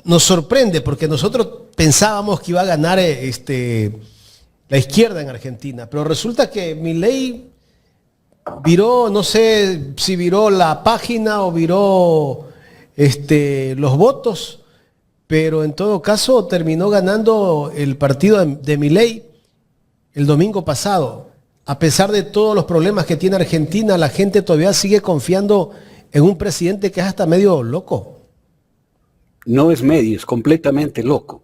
nos sorprende porque nosotros pensábamos que iba a ganar la izquierda en Argentina, pero resulta que Milei viró, no sé si viró la página o viró los votos, pero en todo caso terminó ganando el partido de Milei el domingo pasado. A pesar de todos los problemas que tiene Argentina, la gente todavía sigue confiando en un presidente que es hasta medio loco. No es medio, es completamente loco.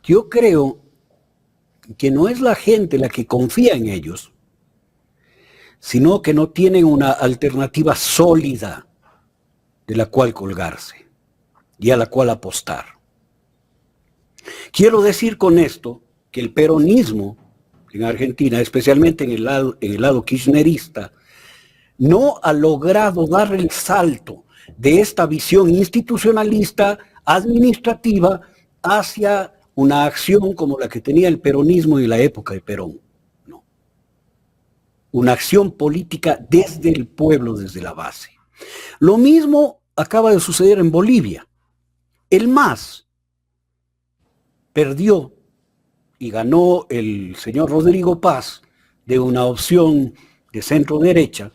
Yo creo que no es la gente la que confía en ellos, sino que no tienen una alternativa sólida de la cual colgarse y a la cual apostar. Quiero decir con esto que el peronismo en Argentina, especialmente en el lado kirchnerista, no ha logrado dar el salto de esta visión institucionalista, administrativa, hacia una acción como la que tenía el peronismo en la época de Perón. No. Una acción política desde el pueblo, desde la base. Lo mismo acaba de suceder en Bolivia. El MAS perdió y ganó el señor Rodrigo Paz de una opción de centro derecha,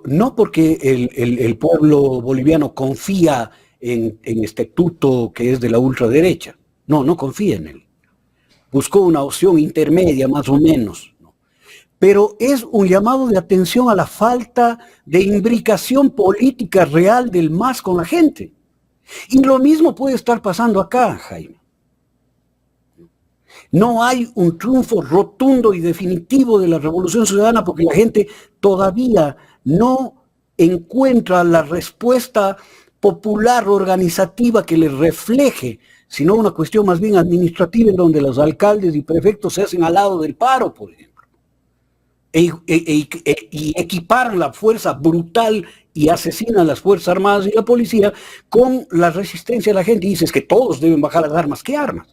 no porque el pueblo boliviano confía en este tuto que es de la ultraderecha, no confía en él. Buscó una opción intermedia más o menos, ¿no? Pero es un llamado de atención a la falta de imbricación política real del MAS con la gente. Y lo mismo puede estar pasando acá, Jaime. No hay un triunfo rotundo y definitivo de la Revolución Ciudadana porque la gente todavía no encuentra la respuesta popular organizativa que les refleje, sino una cuestión más bien administrativa en donde los alcaldes y prefectos se hacen al lado del paro, por ejemplo, y equiparan la fuerza brutal y asesinan a las Fuerzas Armadas y la policía con la resistencia de la gente y dices que todos deben bajar las armas. ¿Qué armas?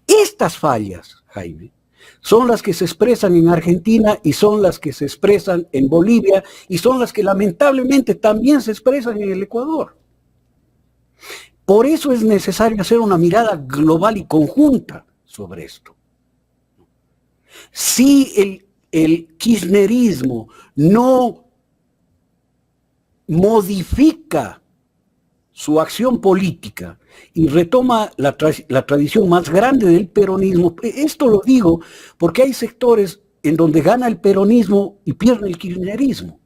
Estas fallas, Jaime, son las que se expresan en Argentina y son las que se expresan en Bolivia y son las que lamentablemente también se expresan en el Ecuador. Por eso es necesario hacer una mirada global y conjunta sobre esto. Si el kirchnerismo no modifica su acción política y retoma la tradición más grande del peronismo, esto lo digo porque hay sectores en donde gana el peronismo y pierde el kirchnerismo,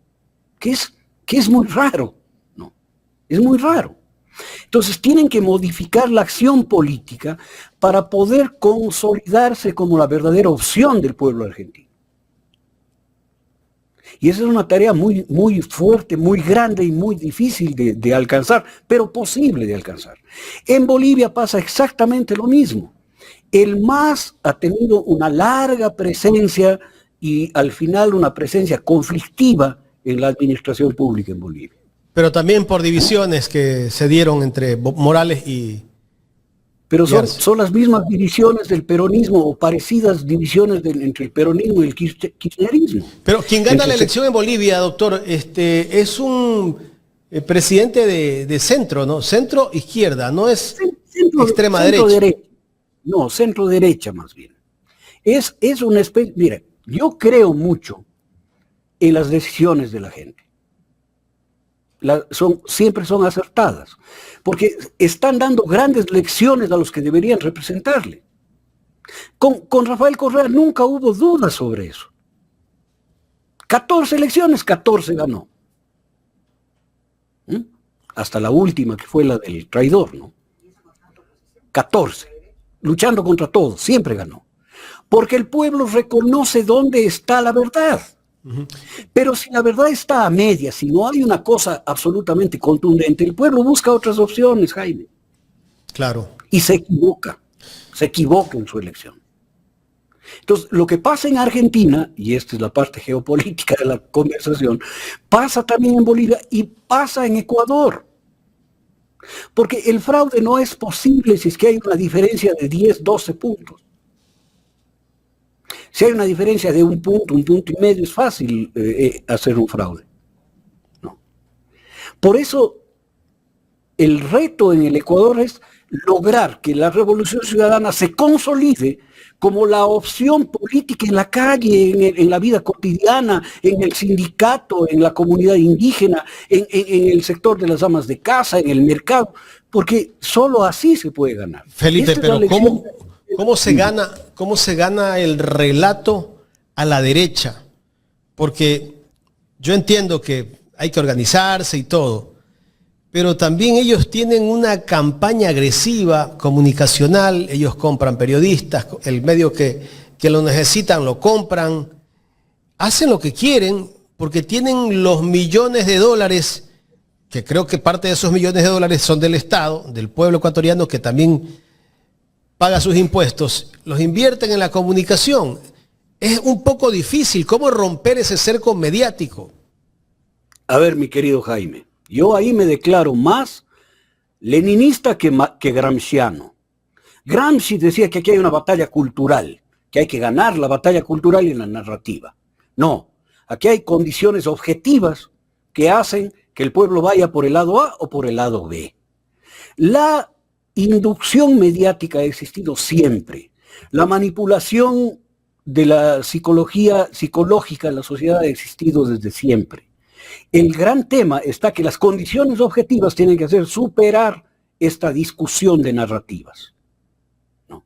que es muy raro, ¿no? Es muy raro. Entonces tienen que modificar la acción política para poder consolidarse como la verdadera opción del pueblo argentino. Y esa es una tarea muy, muy fuerte, muy grande y muy difícil de alcanzar, pero posible de alcanzar. En Bolivia pasa exactamente lo mismo. El MAS ha tenido una larga presencia y al final una presencia conflictiva en la administración pública en Bolivia. Pero también por divisiones que se dieron entre Morales y... Pero son las mismas divisiones del peronismo o parecidas divisiones entre el peronismo y el kirchnerismo. Pero quien gana la elección en Bolivia, doctor, es un presidente de centro, ¿no? Centro izquierda, no es extrema derecha. No, centro derecha más bien. Es una especie, mire, yo creo mucho en las decisiones de la gente. Siempre son acertadas, porque están dando grandes lecciones a los que deberían representarle. Con Rafael Correa nunca hubo dudas sobre eso. 14 elecciones, 14 ganó. Hasta la última, que fue la del traidor, ¿no? 14. Luchando contra todo, siempre ganó. Porque el pueblo reconoce dónde está la verdad. Pero si la verdad está a medias, si no hay una cosa absolutamente contundente, el pueblo busca otras opciones, Jaime. Claro. Y se equivoca en su elección. Entonces, lo que pasa en Argentina, y esta es la parte geopolítica de la conversación, pasa también en Bolivia y pasa en Ecuador. Porque el fraude no es posible si es que hay una diferencia de 10, 12 puntos. Si hay una diferencia de un punto y medio, es fácil hacer un fraude. ¿No? Por eso, el reto en el Ecuador es lograr que la Revolución Ciudadana se consolide como la opción política en la calle, en la vida cotidiana, en el sindicato, en la comunidad indígena, en el sector de las amas de casa, en el mercado, porque solo así se puede ganar. Felipe, pero ¿cómo se gana el relato a la derecha? Porque yo entiendo que hay que organizarse y todo, pero también ellos tienen una campaña agresiva, comunicacional, ellos compran periodistas, el medio que lo necesitan lo compran, hacen lo que quieren porque tienen los millones de dólares, que creo que parte de esos millones de dólares son del Estado, del pueblo ecuatoriano que también paga sus impuestos, los invierten en la comunicación. Es un poco difícil, ¿cómo romper ese cerco mediático? A ver, mi querido Jaime, yo ahí me declaro más leninista que gramsciano. Gramsci decía que aquí hay una batalla cultural, que hay que ganar la batalla cultural y la narrativa. No, aquí hay condiciones objetivas que hacen que el pueblo vaya por el lado A o por el lado B. La inducción mediática ha existido siempre. La manipulación de la psicología psicológica en la sociedad ha existido desde siempre. El gran tema está que las condiciones objetivas tienen que hacer superar esta discusión de narrativas. ¿No?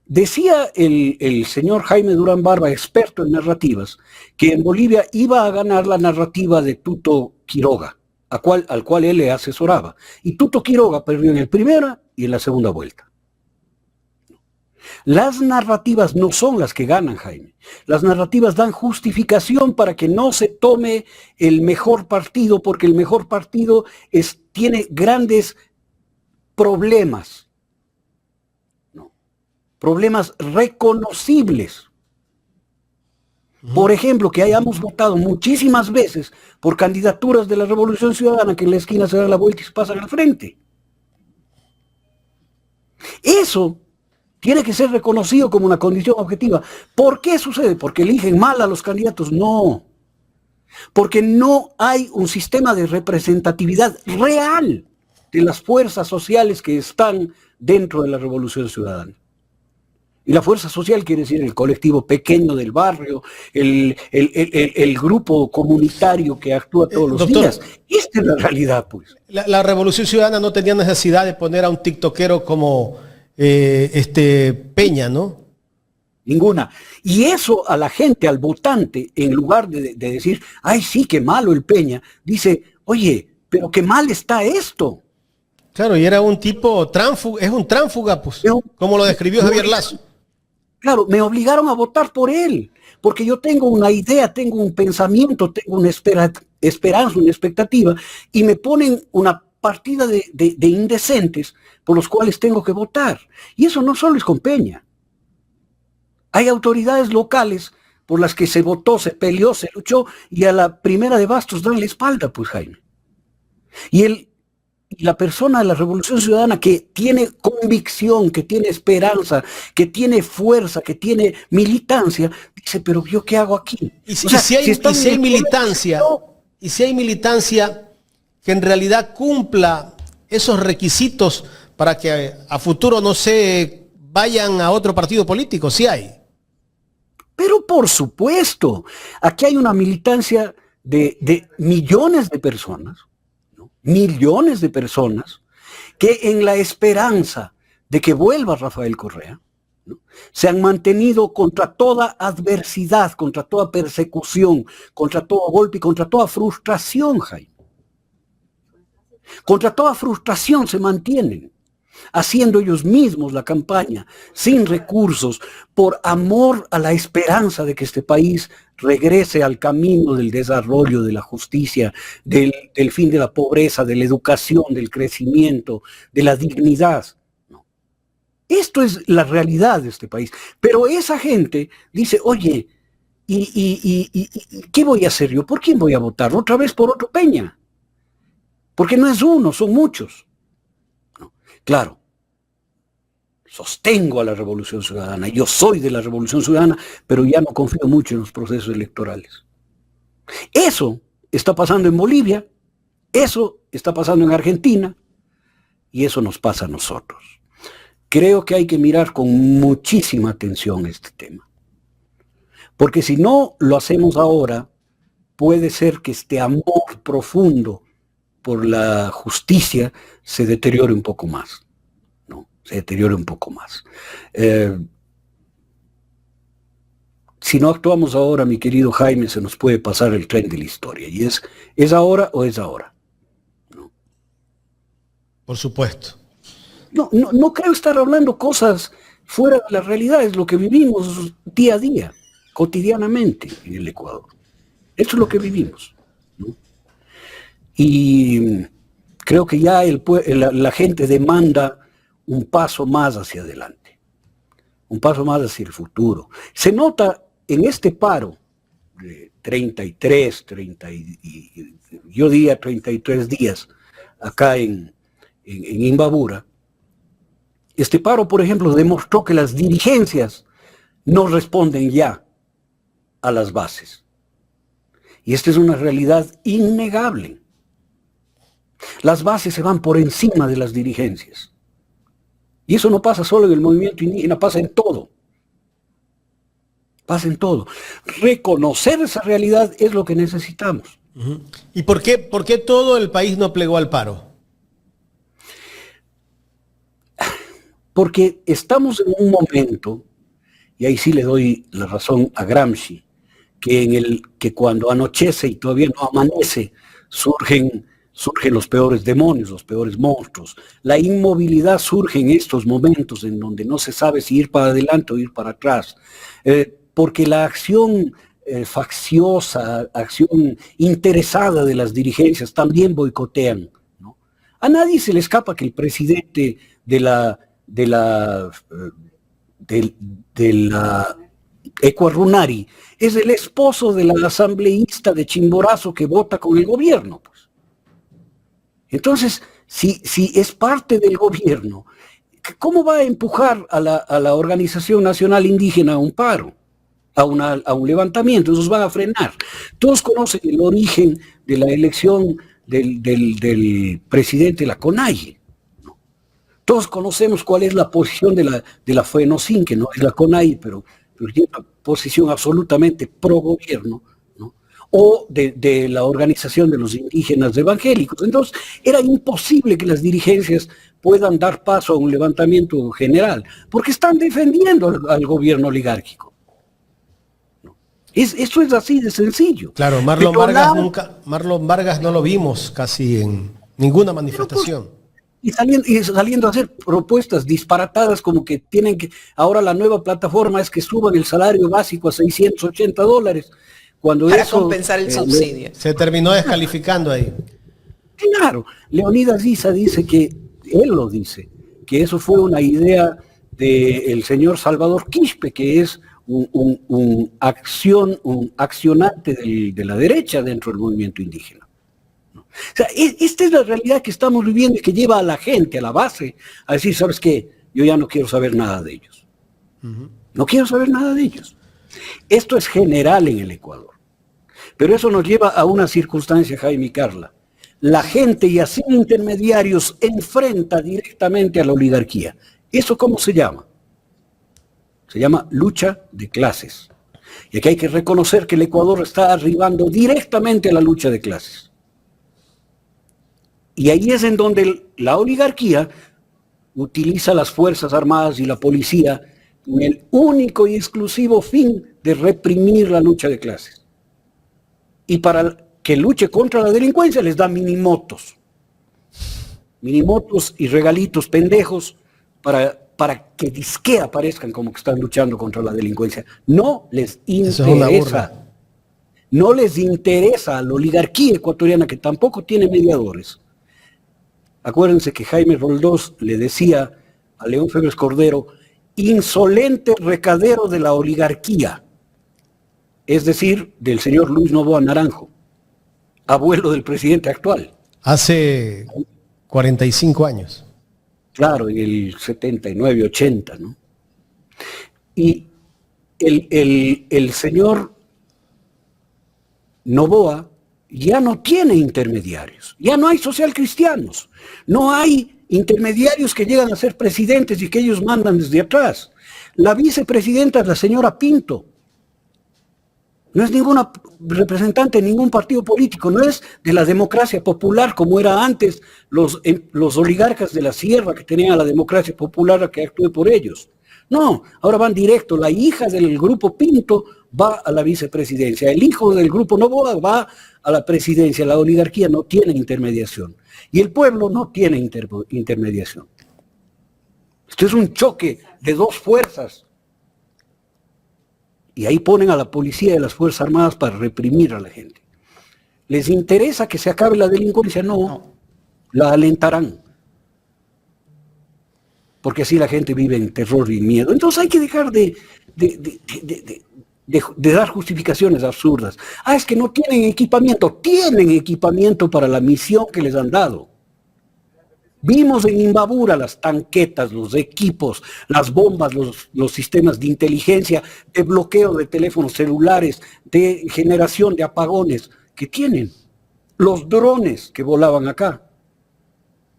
Decía el señor Jaime Durán Barba, experto en narrativas, que en Bolivia iba a ganar la narrativa de Tuto Quiroga, al cual él le asesoraba. Y Tuto Quiroga perdió en la primera y en la segunda vuelta. Las narrativas no son las que ganan, Jaime. Las narrativas dan justificación para que no se tome el mejor partido, porque el mejor partido tiene grandes problemas. ¿No? Problemas reconocibles. Por ejemplo, que hayamos votado muchísimas veces por candidaturas de la Revolución Ciudadana que en la esquina se dan la vuelta y se pasan al frente. Eso tiene que ser reconocido como una condición objetiva. ¿Por qué sucede? ¿Porque eligen mal a los candidatos? No. Porque no hay un sistema de representatividad real de las fuerzas sociales que están dentro de la Revolución Ciudadana. Y la fuerza social quiere decir el colectivo pequeño del barrio, el grupo comunitario que actúa todos los días. Esta es la realidad, pues. La Revolución Ciudadana no tenía necesidad de poner a un tiktokero como Peña, ¿no? Ninguna. Y eso a la gente, al votante, en lugar de decir, ay, sí, qué malo el Peña, dice, oye, pero qué mal está esto. Claro, y era un tipo tránfuga, es un tránfuga, pues, como lo describió Javier Lasso. Claro, me obligaron a votar por él, porque yo tengo una idea, tengo un pensamiento, tengo una esperanza, una expectativa, y me ponen una partida de indecentes por los cuales tengo que votar. Y eso no solo es con Peña. Hay autoridades locales por las que se votó, se peleó, se luchó, y a la primera de bastos dan la espalda, pues, Jaime. Y la persona de la Revolución Ciudadana que tiene convicción, que tiene esperanza, que tiene fuerza, que tiene militancia, dice, pero ¿yo qué hago aquí? Si hay militancia que en realidad cumpla esos requisitos para que a futuro no se vayan a otro partido político, sí hay. Pero por supuesto, aquí hay una militancia de millones de personas, ¿no? Millones de personas que en la esperanza de que vuelva Rafael Correa, ¿no?, se han mantenido contra toda adversidad, contra toda persecución, contra todo golpe y contra toda frustración, Jaime. Contra toda frustración se mantienen, haciendo ellos mismos la campaña, sin recursos, por amor a la esperanza de que este país regrese al camino del desarrollo, de la justicia, del fin de la pobreza, de la educación, del crecimiento, de la dignidad. No. Esto es la realidad de este país. Pero esa gente dice, oye, ¿y qué voy a hacer yo? ¿Por quién voy a votar? ¿Otra vez por otro Peña? Porque no es uno, son muchos. Claro, sostengo a la Revolución Ciudadana, yo soy de la Revolución Ciudadana, pero ya no confío mucho en los procesos electorales. Eso está pasando en Bolivia, eso está pasando en Argentina, y eso nos pasa a nosotros. Creo que hay que mirar con muchísima atención este tema, porque si no lo hacemos ahora, puede ser que este amor profundo por la justicia se deteriore un poco más, ¿no? Se deteriore un poco más. Si no actuamos ahora, mi querido Jaime, se nos puede pasar el tren de la historia. Y ¿es ahora o es ahora? ¿No? Por supuesto. No creo estar hablando cosas fuera de la realidad, es lo que vivimos día a día, cotidianamente en el Ecuador. Eso es lo que vivimos, ¿no? Y creo que ya la gente demanda un paso más hacia adelante, un paso más hacia el futuro. Se nota en este paro de 33 días acá en Imbabura. Este paro, por ejemplo, demostró que las dirigencias no responden ya a las bases. Y esta es una realidad innegable. Las bases se van por encima de las dirigencias. Y eso no pasa solo en el movimiento indígena, pasa en todo. Pasa en todo. Reconocer esa realidad es lo que necesitamos. Uh-huh. ¿Y por qué todo el país no plegó al paro? Porque estamos en un momento, y ahí sí le doy la razón a Gramsci, que cuando anochece y todavía no amanece, surgen los peores demonios, los peores monstruos. La inmovilidad surge en estos momentos en donde no se sabe si ir para adelante o ir para atrás. Porque la acción facciosa, acción interesada de las dirigencias también boicotean, ¿no? A nadie se le escapa que el presidente de la Ecuarunari es el esposo de la asambleísta de Chimborazo que vota con el gobierno, pues. Entonces, si es parte del gobierno, ¿cómo va a empujar a la Organización Nacional Indígena a un paro, a un levantamiento? Esos van a frenar. Todos conocen el origen de la elección del presidente de la CONAIE, ¿no? Todos conocemos cuál es la posición de la FENOCIN, que no es la CONAIE, pero tiene una posición absolutamente pro gobierno, ¿no? O de la Organización de los Indígenas Evangélicos. Entonces, era imposible que las dirigencias puedan dar paso a un levantamiento general, porque están defendiendo al gobierno oligárquico. Eso es así de sencillo. Claro, Marlon Vargas no lo vimos casi en ninguna manifestación. y saliendo a hacer propuestas disparatadas como que ahora la nueva plataforma es que suban el salario básico a $680, cuando para eso, compensar el subsidio. Se terminó descalificando ahí. Claro, Leonidas Issa dice él lo dice, que eso fue una idea del señor Salvador Quispe, que es un accionante de la derecha dentro del movimiento indígena. O sea, esta es la realidad que estamos viviendo y que lleva a la gente, a la base, a decir, ¿sabes qué? Yo ya no quiero saber nada de ellos. No quiero saber nada de ellos. Esto es general en el Ecuador. Pero eso nos lleva a una circunstancia, Jaime y Carla. La gente, y así intermediarios, enfrenta directamente a la oligarquía. ¿Eso cómo se llama? Se llama lucha de clases. Y aquí hay que reconocer que el Ecuador está arribando directamente a la lucha de clases. Y ahí es en donde la oligarquía utiliza las Fuerzas Armadas y la policía con el único y exclusivo fin de reprimir la lucha de clases. Y para que luche contra la delincuencia les da minimotos y regalitos pendejos para que disque aparezcan como que están luchando contra la delincuencia. No les interesa. No les interesa a la oligarquía ecuatoriana, que tampoco tiene mediadores. Acuérdense que Jaime Roldós le decía a León Febres Cordero, insolente recadero de la oligarquía, es decir, del señor Luis Noboa Naranjo, abuelo del presidente actual. Hace 45 años. Claro, en el 79, 80, ¿no? Y el señor Noboa ya no tiene intermediarios, ya no hay socialcristianos, no hay intermediarios que llegan a ser presidentes y que ellos mandan desde atrás. La vicepresidenta es la señora Pinto, no es ninguna representante de ningún partido político, no es de la democracia popular como era antes los oligarcas de la sierra que tenían a la democracia popular a que actúe por ellos. No, ahora van directo, la hija del grupo Pinto va a la vicepresidencia, el hijo del grupo Noboa va a la presidencia, la oligarquía no tiene intermediación y el pueblo no tiene intermediación. Esto es un choque de dos fuerzas. Y ahí ponen a la policía y a las Fuerzas Armadas para reprimir a la gente. ¿Les interesa que se acabe la delincuencia? No. La alentarán. Porque así la gente vive en terror y miedo. Entonces hay que dejar de dar justificaciones absurdas. Es que no tienen equipamiento. Tienen equipamiento para la misión que les han dado. Vimos en Imbabura las tanquetas, los equipos, las bombas, los sistemas de inteligencia, de bloqueo de teléfonos celulares, de generación de apagones que tienen. Los drones que volaban acá.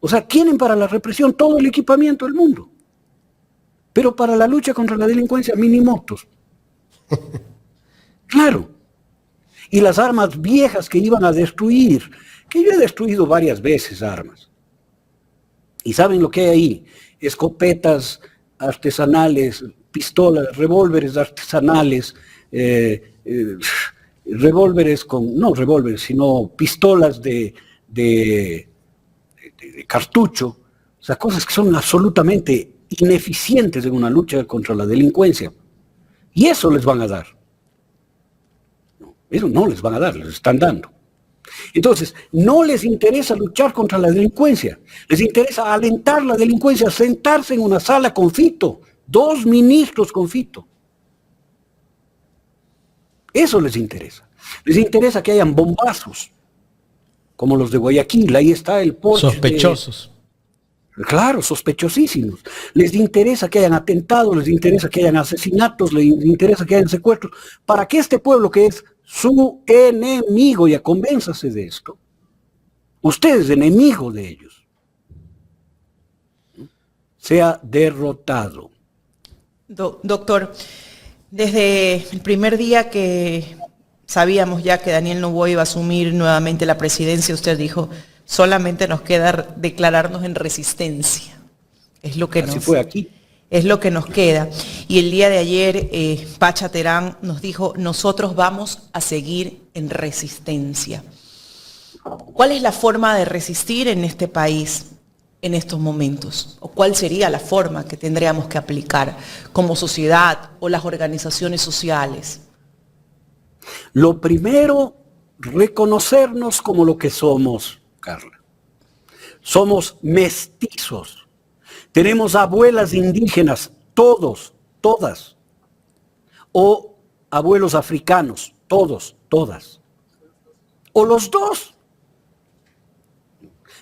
O sea, tienen para la represión todo el equipamiento del mundo. Pero para la lucha contra la delincuencia, minimotos. Claro. Y las armas viejas que iban a destruir, que yo he destruido varias veces armas. ¿Y saben lo que hay ahí? Escopetas artesanales, pistolas, revólveres artesanales, revólveres no revólveres, sino pistolas de cartucho, o sea, cosas que son absolutamente ineficientes en una lucha contra la delincuencia. Y eso les van a dar. No, eso no les van a dar, les están dando. Entonces, no les interesa luchar contra la delincuencia, les interesa alentar la delincuencia, sentarse en una sala con Fito, 2 ministros con Fito. Eso les interesa. Les interesa que hayan bombazos, como los de Guayaquil, ahí está el Porsche. Sospechosos. Claro, sospechosísimos. Les interesa que hayan atentados, les interesa que hayan asesinatos, les interesa que hayan secuestros, para que este pueblo que es su enemigo, ya convénzase de esto, usted es enemigo de ellos, sea derrotado. Doctor, desde el primer día que sabíamos ya que Daniel Noboa iba a asumir nuevamente la presidencia, usted dijo, solamente nos queda declararnos en resistencia. Es lo que Así fue aquí. Es lo que nos queda. Y el día de ayer, Pacha Terán nos dijo, nosotros vamos a seguir en resistencia. ¿Cuál es la forma de resistir en este país? en estos momentos? ¿O cuál sería la forma que tendríamos que aplicar como sociedad o las organizaciones sociales? Lo primero, reconocernos como lo que somos, Carla. Somos mestizos. Tenemos abuelas indígenas, todos, todas. O abuelos africanos, todos, todas. O los dos.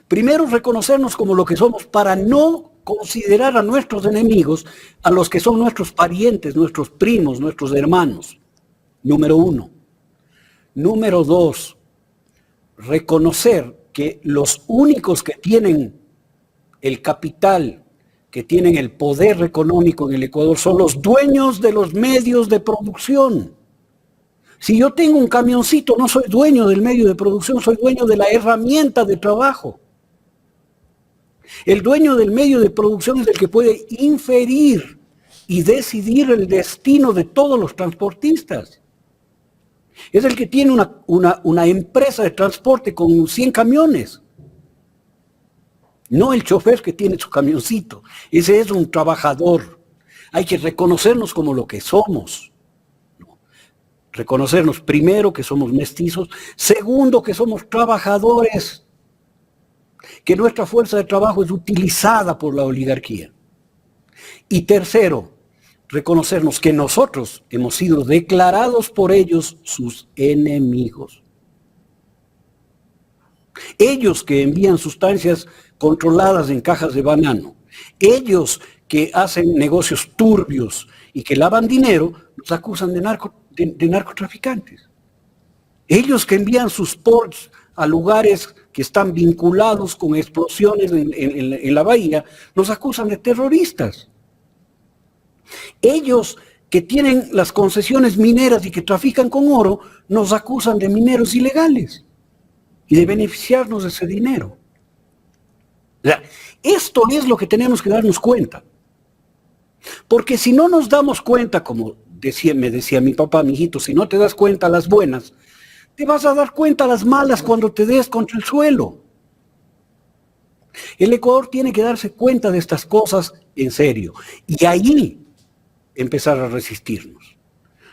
Primero, reconocernos como lo que somos para no considerar a nuestros enemigos, a los que son nuestros parientes, nuestros primos, nuestros hermanos. Número 1. Número 2, reconocer que los únicos que tienen el capital, que tienen el poder económico en el Ecuador, son los dueños de los medios de producción. Si yo tengo un camioncito, no soy dueño del medio de producción, soy dueño de la herramienta de trabajo. El dueño del medio de producción es el que puede inferir y decidir el destino de todos los transportistas. Es el que tiene una empresa de transporte con 100 camiones. No el chofer que tiene su camioncito. Ese es un trabajador. Hay que reconocernos como lo que somos. Reconocernos primero que somos mestizos. Segundo, que somos trabajadores. Que nuestra fuerza de trabajo es utilizada por la oligarquía. Y tercero, reconocernos que nosotros hemos sido declarados por ellos sus enemigos. Ellos que envían sustancias controladas en cajas de banano, ellos que hacen negocios turbios y que lavan dinero, nos acusan de narcotraficantes. Ellos que envían sus ports a lugares que están vinculados con explosiones en la bahía, nos acusan de terroristas. Ellos que tienen las concesiones mineras y que trafican con oro, nos acusan de mineros ilegales y de beneficiarnos de ese dinero. O sea, esto es lo que tenemos que darnos cuenta. Porque si no nos damos cuenta, como me decía mi papá, mijito, si no te das cuenta las buenas, te vas a dar cuenta las malas cuando te des contra el suelo. El Ecuador tiene que darse cuenta de estas cosas en serio. Y ahí empezar a resistirnos.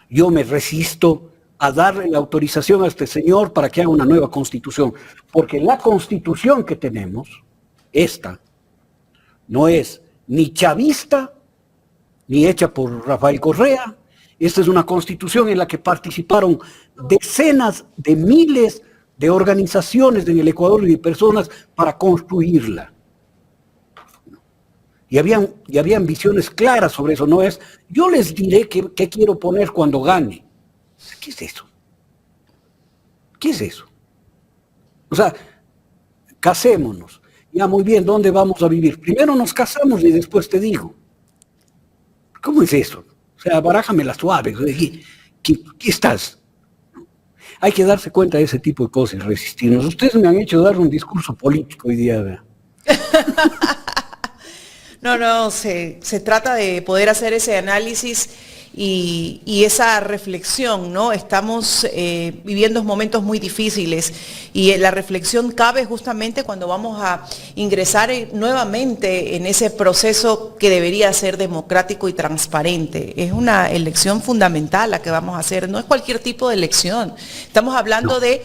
Yo me resisto a darle la autorización a este señor para que haga una nueva constitución, porque la constitución que tenemos, esta, no es ni chavista, ni hecha por Rafael Correa. Esta es una constitución en la que participaron decenas de miles de organizaciones en el Ecuador y de personas para construirla. Y habían visiones claras sobre eso. No es, yo les diré qué quiero poner cuando gane. ¿Qué es eso? ¿Qué es eso? O sea, casémonos. Ya, muy bien, ¿dónde vamos a vivir? Primero nos casamos y después te digo. ¿Cómo es eso? O sea, barájame la suave. ¿Qué estás? Hay que darse cuenta de ese tipo de cosas y resistirnos. Ustedes me han hecho dar un discurso político hoy día, ¿verdad? No, se trata de poder hacer ese análisis y esa reflexión, ¿no? Estamos viviendo momentos muy difíciles y la reflexión cabe justamente cuando vamos a ingresar nuevamente en ese proceso que debería ser democrático y transparente. Es una elección fundamental la que vamos a hacer, no es cualquier tipo de elección. Estamos hablando de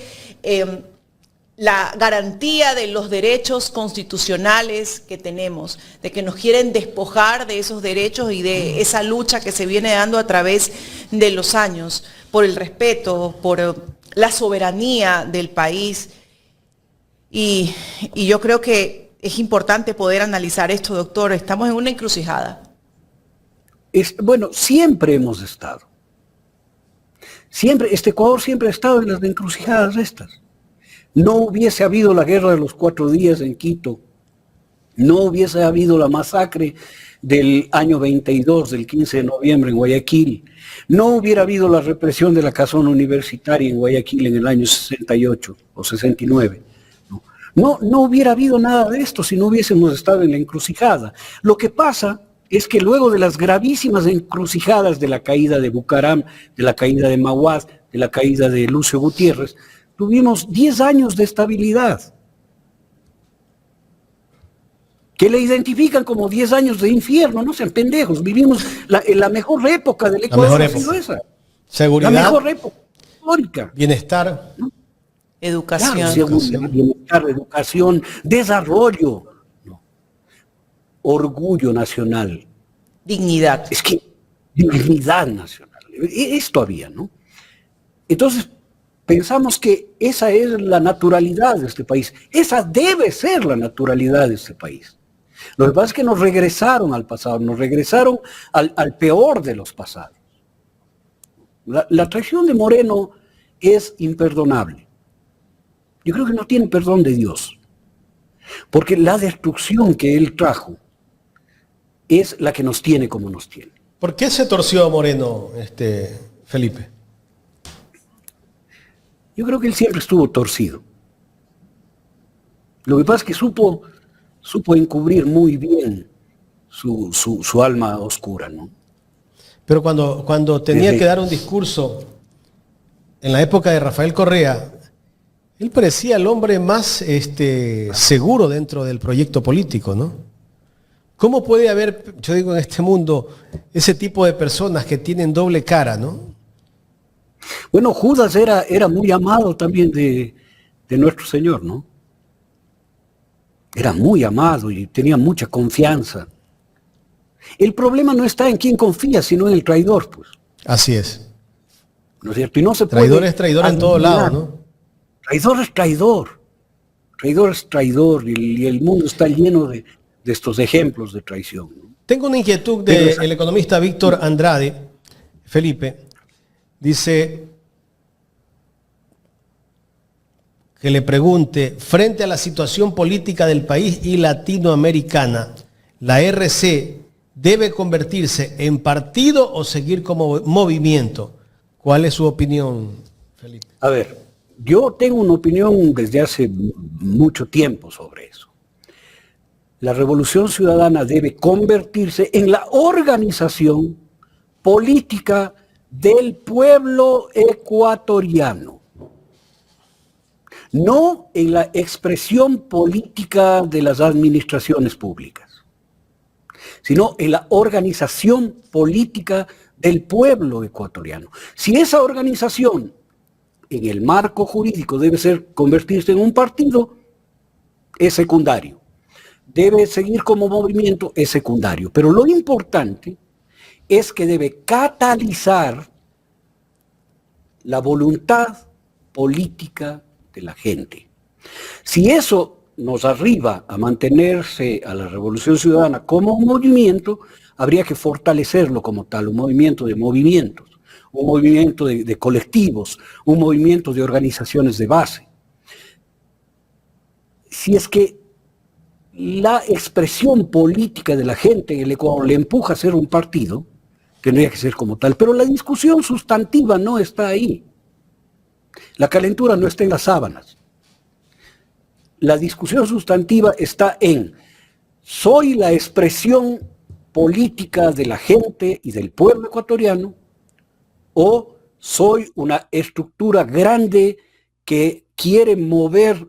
la garantía de los derechos constitucionales que tenemos, de que nos quieren despojar de esos derechos y de esa lucha que se viene dando a través de los años por el respeto, por la soberanía del país. Y yo creo que es importante poder analizar esto, doctor. Estamos en una encrucijada. Bueno, siempre hemos estado. Este Ecuador siempre ha estado en las encrucijadas estas. No hubiese habido la guerra de los 4 días en Quito, no hubiese habido la masacre del año 22, del 15 de noviembre en Guayaquil, no hubiera habido la represión de la casona universitaria en Guayaquil en el año 68 o 69. No hubiera habido nada de esto si no hubiésemos estado en la encrucijada. Lo que pasa es que luego de las gravísimas encrucijadas de la caída de Bucaram, de la caída de Maguad, de la caída de Lucio Gutiérrez, tuvimos 10 años de estabilidad. que le identifican como 10 años de infierno. No sean pendejos, vivimos en la mejor época del Ecuador, ha sido esa. Seguridad. La mejor época histórica. Bienestar. ¿No? Educación. Claro, seguridad, bienestar, educación, desarrollo, ¿no? Orgullo nacional. Dignidad. Es que dignidad nacional. Esto había, ¿no? Entonces, pensamos que esa es la naturalidad de este país. Esa debe ser la naturalidad de este país. Lo que pasa es que nos regresaron al pasado, nos regresaron al peor de los pasados. La traición de Moreno es imperdonable. Yo creo que no tiene perdón de Dios. Porque la destrucción que él trajo es la que nos tiene como nos tiene. ¿Por qué se torció Moreno, Felipe? Yo creo que él siempre estuvo torcido. Lo que pasa es que supo encubrir muy bien su alma oscura, ¿no? Pero cuando tenía que dar un discurso en la época de Rafael Correa, él parecía el hombre más seguro dentro del proyecto político, ¿no? ¿Cómo puede haber, yo digo, en este mundo, ese tipo de personas que tienen doble cara, ¿no? Bueno, Judas era muy amado también de nuestro Señor, ¿no? Era muy amado y tenía mucha confianza. El problema no está en quién confía, sino en el traidor, pues. Así es. ¿No es cierto? Y no se Traidor puede es traidor en todos lados, ¿no? Traidor es traidor. Traidor es traidor. Y el mundo está lleno de estos ejemplos de traición, ¿no? Tengo una inquietud del economista Víctor Andrade, Felipe. Dice que le pregunte, frente a la situación política del país y latinoamericana, ¿la RC debe convertirse en partido o seguir como movimiento? ¿Cuál es su opinión, Felipe? A ver, yo tengo una opinión desde hace mucho tiempo sobre eso. La Revolución Ciudadana debe convertirse en la organización política del pueblo ecuatoriano, no en la expresión política de las administraciones públicas, sino en la organización política del pueblo ecuatoriano. Si esa organización, en el marco jurídico, debe convertirse en un partido, es secundario. Debe seguir como movimiento, es secundario. Pero lo importante es que debe catalizar la voluntad política de la gente. Si eso nos arriba a mantenerse a la Revolución Ciudadana como un movimiento, habría que fortalecerlo como tal, un movimiento de movimientos, un movimiento de colectivos, un movimiento de organizaciones de base. Si es que la expresión política de la gente en el Ecuador le empuja a ser un partido, tendría que ser como tal, pero la discusión sustantiva no está ahí. La calentura no está en las sábanas. La discusión sustantiva está en: ¿soy la expresión política de la gente y del pueblo ecuatoriano o soy una estructura grande que quiere mover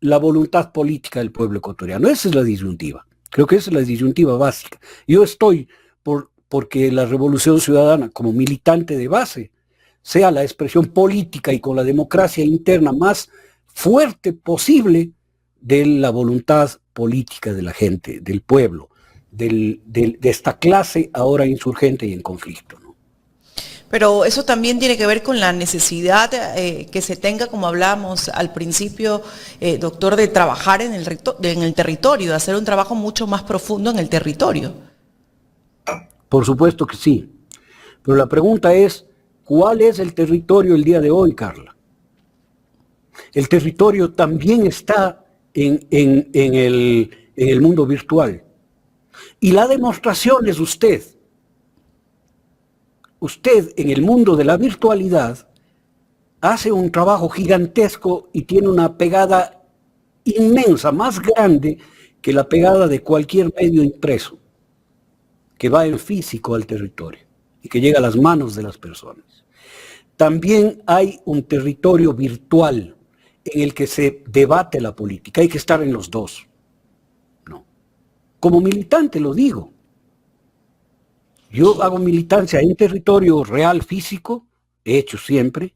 la voluntad política del pueblo ecuatoriano? Esa es la disyuntiva. Creo que esa es la disyuntiva básica. Yo estoy porque la Revolución Ciudadana, como militante de base, sea la expresión política y con la democracia interna más fuerte posible de la voluntad política de la gente, del pueblo, de esta clase ahora insurgente y en conflicto, ¿no? Pero eso también tiene que ver con la necesidad que se tenga, como hablábamos al principio, doctor, de trabajar en el territorio, de hacer un trabajo mucho más profundo en el territorio. Por supuesto que sí. Pero la pregunta es, ¿cuál es el territorio el día de hoy, Carla? El territorio también está en el mundo virtual. Y la demostración es usted. Usted en el mundo de la virtualidad hace un trabajo gigantesco y tiene una pegada inmensa, más grande que la pegada de cualquier medio impreso, que va en físico al territorio y que llega a las manos de las personas. También hay un territorio virtual en el que se debate la política. Hay que estar en los dos. No. Como militante lo digo. Yo hago militancia en territorio real físico, he hecho siempre,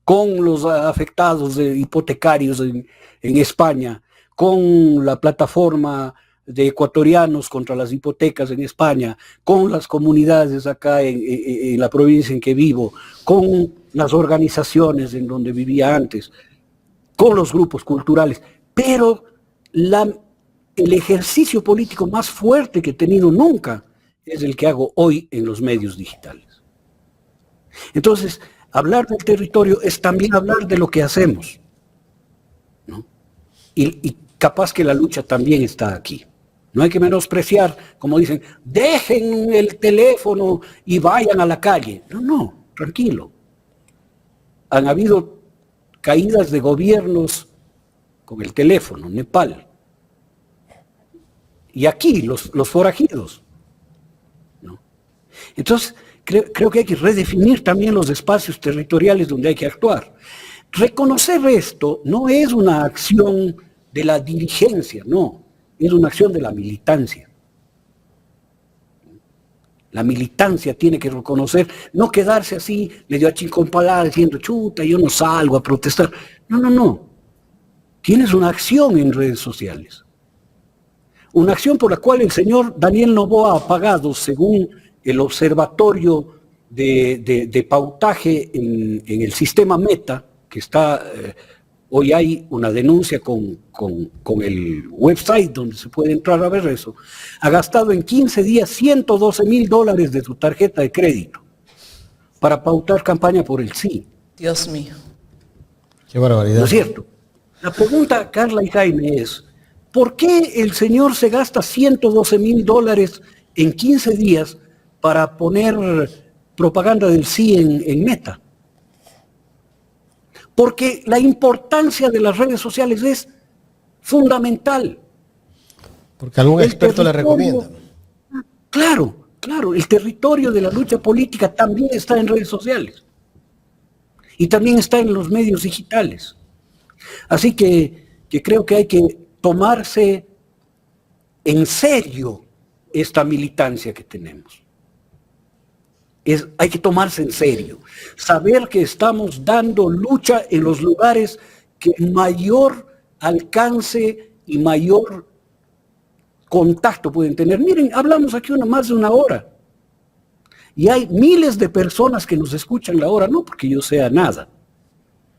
con los afectados hipotecarios en España, con la plataforma de ecuatorianos contra las hipotecas en España, con las comunidades acá en la provincia en que vivo, con las organizaciones en donde vivía antes, con los grupos culturales, pero el ejercicio político más fuerte que he tenido nunca es el que hago hoy en los medios digitales. Entonces, hablar del territorio es también hablar de lo que hacemos, ¿no? Y capaz que la lucha también está aquí. No hay que menospreciar, como dicen, dejen el teléfono y vayan a la calle. No, tranquilo. Han habido caídas de gobiernos con el teléfono, Nepal. Y aquí, los forajidos, ¿no? Entonces, creo que hay que redefinir también los espacios territoriales donde hay que actuar. Reconocer esto no es una acción de la dirigencia, no, es una acción de la militancia. La militancia tiene que reconocer, no quedarse así, medio achicompalada, diciendo, chuta, yo no salgo a protestar. No. Tienes una acción en redes sociales. Una acción por la cual el señor Daniel Noboa ha pagado, según el observatorio de pautaje en el sistema Meta, que está, hoy hay una denuncia con el website donde se puede entrar a ver eso, ha gastado en 15 días $112,000 de su tarjeta de crédito para pautar campaña por el sí. Dios mío. Qué barbaridad. ¿No es cierto? La pregunta, Carla y Jaime, es, ¿por qué el señor se gasta $112,000 en 15 días para poner propaganda del sí en Meta? Porque la importancia de las redes sociales es fundamental. Porque algún experto le recomienda. Claro, el territorio de la lucha política también está en redes sociales. Y también está en los medios digitales. Así que creo que hay que tomarse en serio esta militancia que tenemos. Hay que tomarse en serio. Saber que estamos dando lucha en los lugares que mayor alcance y mayor contacto pueden tener. Miren, hablamos aquí más de una hora. Y hay miles de personas que nos escuchan la hora, no porque yo sea nada,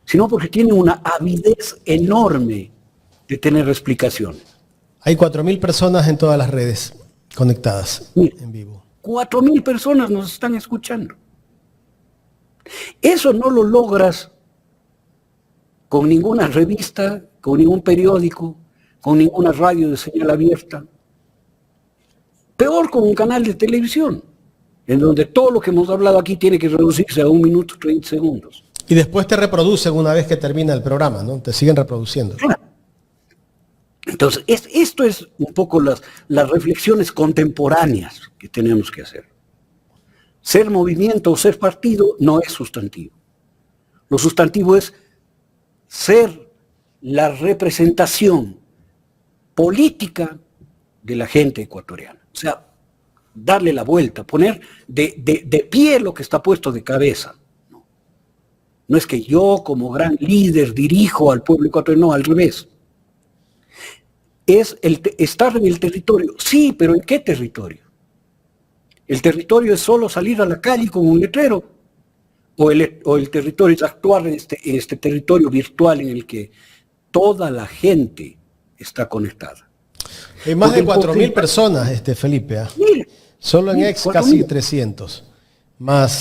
sino porque tienen una avidez enorme de tener explicaciones. Hay 4.000 personas en todas las redes conectadas en vivo. 4.000 personas nos están escuchando. Eso no lo logras con ninguna revista, con ningún periódico, con ninguna radio de señal abierta. Peor con un canal de televisión, en donde todo lo que hemos hablado aquí tiene que reducirse a 1 minuto 30 segundos. Y después te reproducen una vez que termina el programa, ¿no? Te siguen reproduciendo. Claro. Entonces, esto es un poco las reflexiones contemporáneas que tenemos que hacer. Ser movimiento o ser partido no es sustantivo. Lo sustantivo es ser la representación política de la gente ecuatoriana. O sea, darle la vuelta, poner de pie lo que está puesto de cabeza. No es que yo como gran líder dirijo al pueblo ecuatoriano, no, al revés. Es estar en el territorio. Sí, pero ¿en qué territorio? ¿El territorio es solo salir a la calle con un letrero? ¿O el territorio es actuar en este territorio virtual en el que toda la gente está conectada? Hay más de 4.000 personas, Felipe. Mire, solo en X casi 300. Más.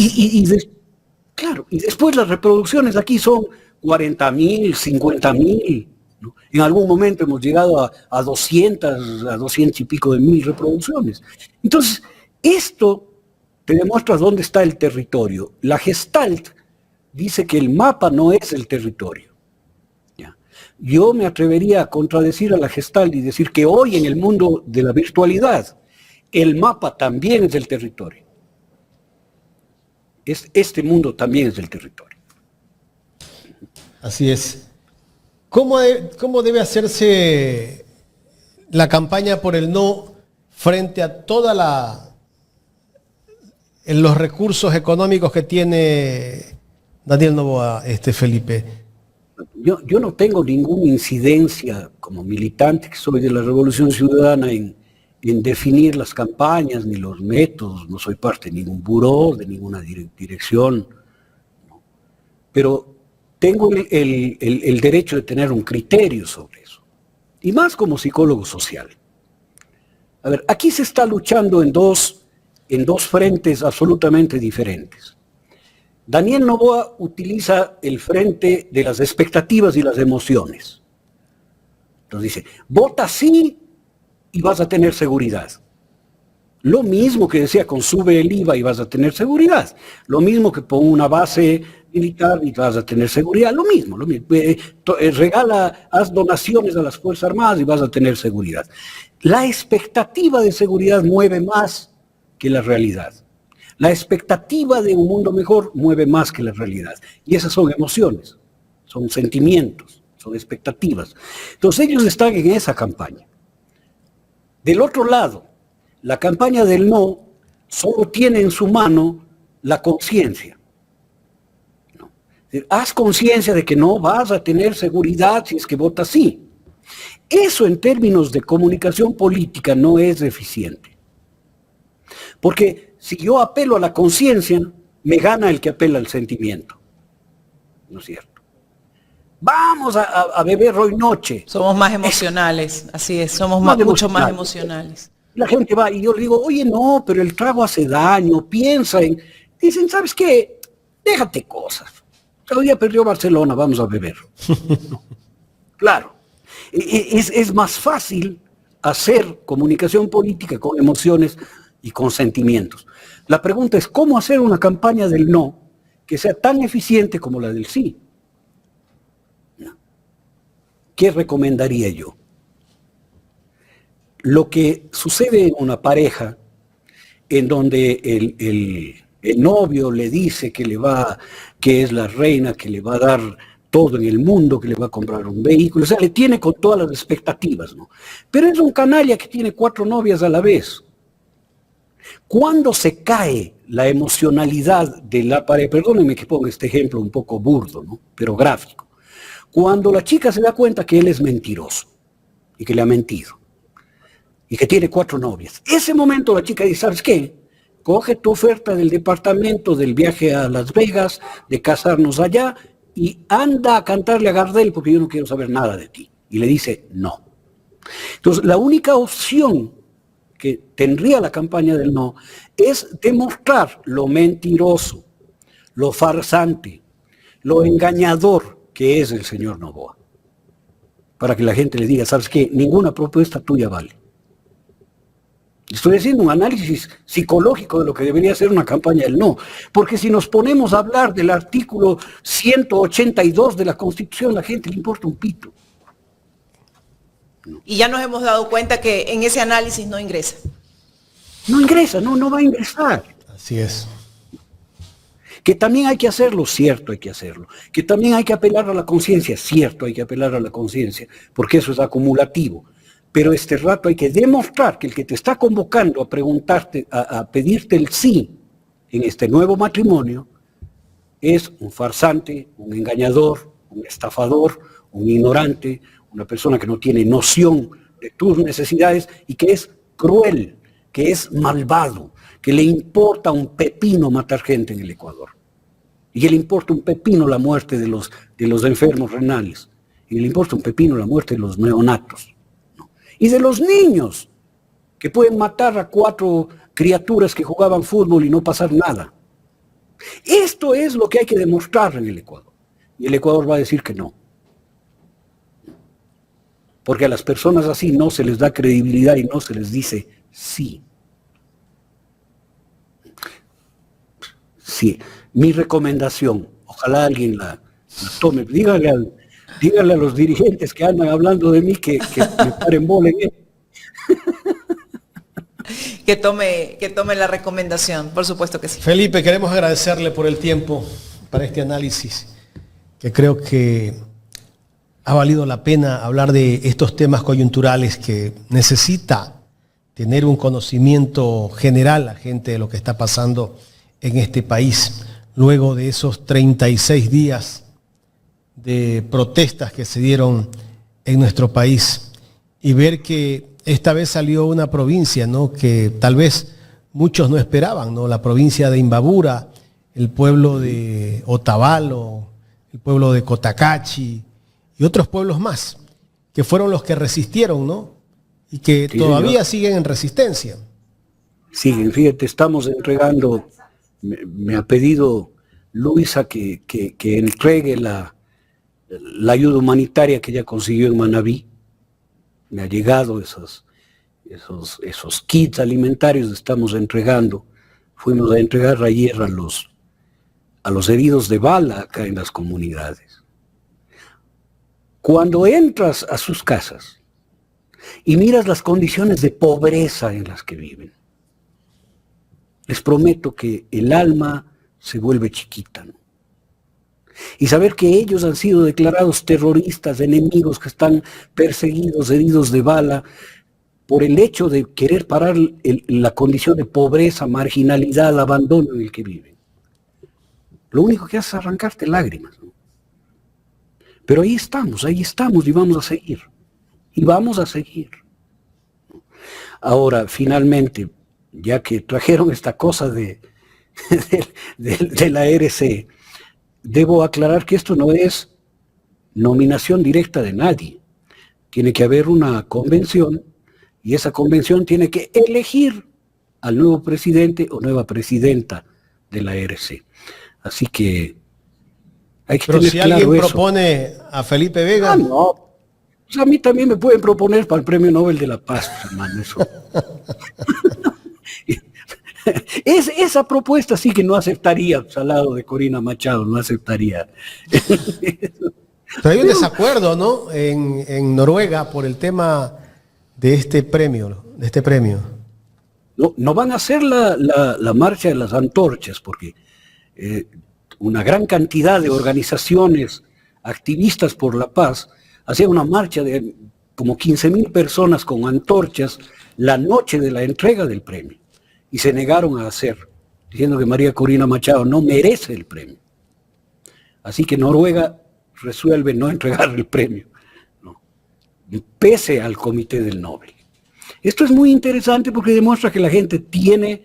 Claro, y después las reproducciones aquí son 40.000, 50.000. ¿no? En algún momento hemos llegado a 200 y pico de mil reproducciones. Entonces, esto te demuestra dónde está el territorio. La Gestalt dice que el mapa no es el territorio. ¿Ya? Yo me atrevería a contradecir a la Gestalt y decir que hoy en el mundo de la virtualidad, el mapa también es el territorio. Este mundo también es del territorio. Así es. ¿Cómo debe hacerse la campaña por el no frente a en los recursos económicos que tiene Daniel Noboa, Felipe? Yo no tengo ninguna incidencia como militante que soy de la Revolución Ciudadana en definir las campañas ni los métodos. No soy parte de ningún buró, de ninguna dirección. ¿No? Pero tengo el derecho de tener un criterio sobre eso. Y más como psicólogo social. A ver, aquí se está luchando en dos frentes absolutamente diferentes. Daniel Noboa utiliza el frente de las expectativas y las emociones. Entonces dice, vota sí y vas a tener seguridad. Lo mismo que decía con sube el IVA y vas a tener seguridad. Lo mismo que pon una base militar y vas a tener seguridad. Lo mismo. Haz donaciones a las Fuerzas Armadas y vas a tener seguridad. La expectativa de seguridad mueve más que la realidad. La expectativa de un mundo mejor mueve más que la realidad. Y esas son emociones, son sentimientos, son expectativas. Entonces ellos están en esa campaña. Del otro lado, la campaña del no solo tiene en su mano la conciencia. ¿No? Haz conciencia de que no vas a tener seguridad si es que votas sí. Eso en términos de comunicación política no es eficiente. Porque si yo apelo a la conciencia, me gana el que apela al sentimiento. ¿No es cierto? Vamos a beber hoy noche. Somos más emocionales, así es, somos mucho más emocionales. La gente va y yo le digo, oye, no, pero el trago hace daño, piensa en... Dicen, ¿sabes qué? Déjate cosas. Hoy día perdió Barcelona, vamos a beber. No. Claro. Es más fácil hacer comunicación política con emociones y con sentimientos. La pregunta es, ¿cómo hacer una campaña del no que sea tan eficiente como la del sí? No. ¿Qué recomendaría yo? Lo que sucede en una pareja en donde el novio le dice que es la reina, que le va a dar todo en el mundo, que le va a comprar un vehículo, o sea, le tiene con todas las expectativas, ¿no? Pero es un canalla que tiene 4 novias a la vez. Cuando se cae la emocionalidad de la pareja, perdónenme que ponga este ejemplo un poco burdo, ¿no? Pero gráfico. Cuando la chica se da cuenta que él es mentiroso y que le ha mentido y que tiene 4 novias, ese momento la chica dice, ¿sabes qué? Coge tu oferta del departamento, del viaje a Las Vegas, de casarnos allá y anda a cantarle a Gardel porque yo no quiero saber nada de ti. Y le dice no. Entonces, la única opción que tendría la campaña del no es demostrar lo mentiroso, lo farsante, lo engañador que es el señor Noboa. Para que la gente le diga, ¿sabes qué? Ninguna propuesta tuya vale. Estoy haciendo un análisis psicológico de lo que debería ser una campaña del no. Porque si nos ponemos a hablar del artículo 182 de la Constitución, a la gente le importa un pito. Y ya nos hemos dado cuenta que en ese análisis no ingresa. No ingresa, no va a ingresar. Así es. Que también hay que hacerlo, cierto, hay que hacerlo. Que también hay que apelar a la conciencia, cierto, hay que apelar a la conciencia, porque eso es acumulativo. Pero este rato hay que demostrar que el que te está convocando a preguntarte, a pedirte el sí en este nuevo matrimonio, es un farsante, un engañador, un estafador, un ignorante, una persona que no tiene noción de tus necesidades y que es cruel, que es malvado, que le importa un pepino matar gente en el Ecuador. Y que le importa un pepino la muerte de los enfermos renales. Y le importa un pepino la muerte de los neonatos. ¿No? Y de los niños, que pueden matar a 4 criaturas que jugaban fútbol y no pasar nada. Esto es lo que hay que demostrar en el Ecuador. Y el Ecuador va a decir que no. Porque a las personas así no se les da credibilidad y no se les dice sí. Sí, mi recomendación, ojalá alguien la tome, dígale a los dirigentes que andan hablando de mí que me paren bola en él. Que tome la recomendación, por supuesto que sí. Felipe, queremos agradecerle por el tiempo para este análisis, que creo que ha valido la pena hablar de estos temas coyunturales que necesita tener un conocimiento general la gente de lo que está pasando en este país, luego de esos 36 días de protestas que se dieron en nuestro país, y ver que esta vez salió una provincia, ¿no?, que tal vez muchos no esperaban, ¿no? La provincia de Imbabura, el pueblo de Otavalo, el pueblo de Cotacachi y otros pueblos más, que fueron los que resistieron, ¿no? Y que Sí, todavía señor. siguen en resistencia. Sí, fíjate, estamos entregando, me ha pedido Luisa que entregue la ayuda humanitaria que ella consiguió en Manabí. Me ha llegado esos kits alimentarios, estamos entregando. Fuimos a entregar ayer a los heridos de bala acá en las comunidades. Cuando entras a sus casas y miras las condiciones de pobreza en las que viven, les prometo que el alma se vuelve chiquita, ¿no? Y saber que ellos han sido declarados terroristas, enemigos que están perseguidos, heridos de bala, por el hecho de querer parar la condición de pobreza, marginalidad, abandono en el que viven. Lo único que hace es arrancarte lágrimas, ¿no? Pero ahí estamos y vamos a seguir. Y vamos a seguir. Ahora, finalmente, ya que trajeron esta cosa de la RC, debo aclarar que esto no es nominación directa de nadie. Tiene que haber una convención y esa convención tiene que elegir al nuevo presidente o nueva presidenta de la RC. Así que hay que Pero tener si claro alguien eso. propone a Felipe Vega, No. Pues a mí también me pueden proponer para el Premio Nobel de la Paz, hermano, eso. Esa propuesta sí que no aceptaría, pues, al lado de Corina Machado, no aceptaría. pero hay un desacuerdo, ¿no?, en Noruega por el tema de este premio, No van a hacer la marcha de las antorchas, porque una gran cantidad de organizaciones activistas por la paz hacían una marcha de como 15,000 personas con antorchas la noche de la entrega del premio, y se negaron a hacer, diciendo que María Corina Machado no merece el premio. Así que Noruega resuelve no entregar el premio, ¿no?, pese al Comité del Nobel. Esto es muy interesante porque demuestra que la gente tiene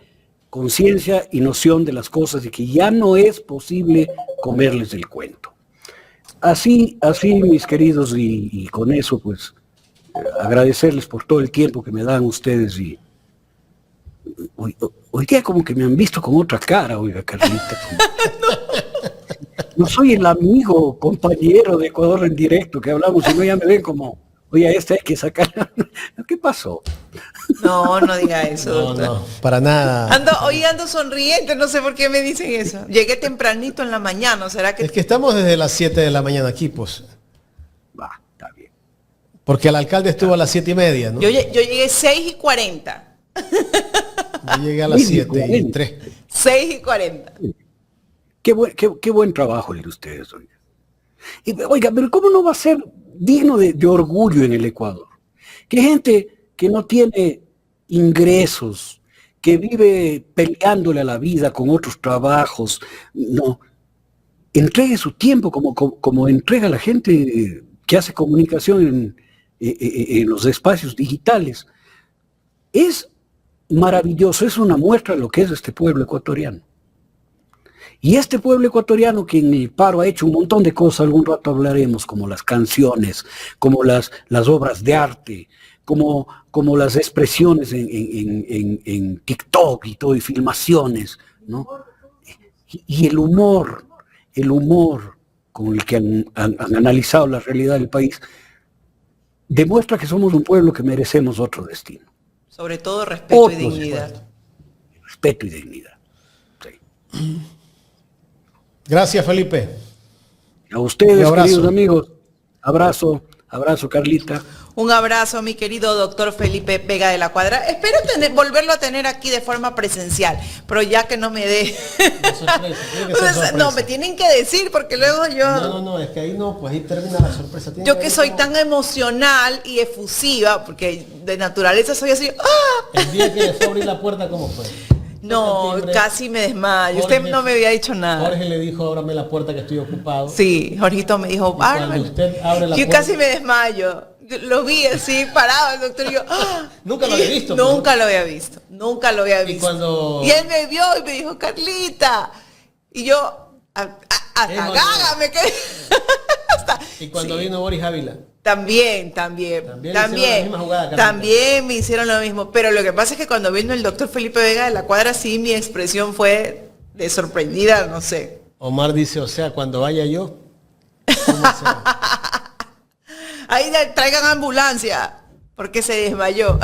conciencia y noción de las cosas y que ya no es posible comerles el cuento. Así, mis queridos, y con eso, pues, agradecerles por todo el tiempo que me dan ustedes. Y hoy día como que me han visto con otra cara, oiga, Carlita. No soy el amigo, compañero de Ecuador en Directo que hablamos, sino ya me ven como, oye, a este hay que sacar. ¿Qué pasó? No, no diga eso, No, doctor. no, para nada. Ando sonriente, no sé por qué me dicen eso. Llegué tempranito en la mañana, ¿será que Es que estamos desde las 7 de la mañana aquí, pues. Va, está bien. Porque el alcalde estuvo a las 7:30, ¿no? yo llegué 6:40? Yo llegué a las 7:03. 6:40. Qué buen trabajo el de ustedes, oiga. Oiga, pero ¿cómo no va a ser digno de orgullo en el Ecuador? Que gente que no tiene ingresos, que vive peleándole a la vida con otros trabajos, no, entregue su tiempo como entrega la gente que hace comunicación en los espacios digitales. Es maravilloso, es una muestra de lo que es este pueblo ecuatoriano. Y este pueblo ecuatoriano que en el paro ha hecho un montón de cosas, algún rato hablaremos, como las canciones, como las obras de arte, como las expresiones en TikTok y todo, y filmaciones, ¿no? Y el humor con el que han analizado la realidad del país, demuestra que somos un pueblo que merecemos otro destino. Sobre todo respeto y Otro dignidad. Respeto y dignidad. Sí. Gracias, Felipe. A ustedes, Un abrazo. queridos amigos, abrazo, Carlita. Un abrazo, mi querido doctor Felipe Vega de la Cuadra. Espero volverlo a tener aquí de forma presencial, pero ya que no me dé. No, me tienen que decir, porque luego yo... No, es que ahí no, pues ahí termina la sorpresa. Yo que soy tan emocional y efusiva, porque de naturaleza soy así... ¡ah! El día que le fue a abrir la puerta, ¿cómo fue? No, casi me desmayo. Jorge, Usted no me había dicho nada. Jorge le dijo, ábrame la puerta que estoy ocupado. Sí, Jorgito me dijo, cuando usted abre la yo puerta... casi me desmayo. Yo lo vi así parado el doctor y yo... ¡ah! Nunca lo había visto. Nunca lo había visto. Nunca lo había visto. Y él me vio y me dijo, Carlita. Y yo, hasta gaga me quedé. Y cuando vino Boris Ávila. También me hicieron lo mismo, pero lo que pasa es que cuando vino el doctor Felipe Vega de la Cuadra, sí, mi expresión fue de sorprendida, no sé. Omar dice, o sea, cuando vaya yo, ¿cómo será? Ahí traigan ambulancia, porque se desmayó.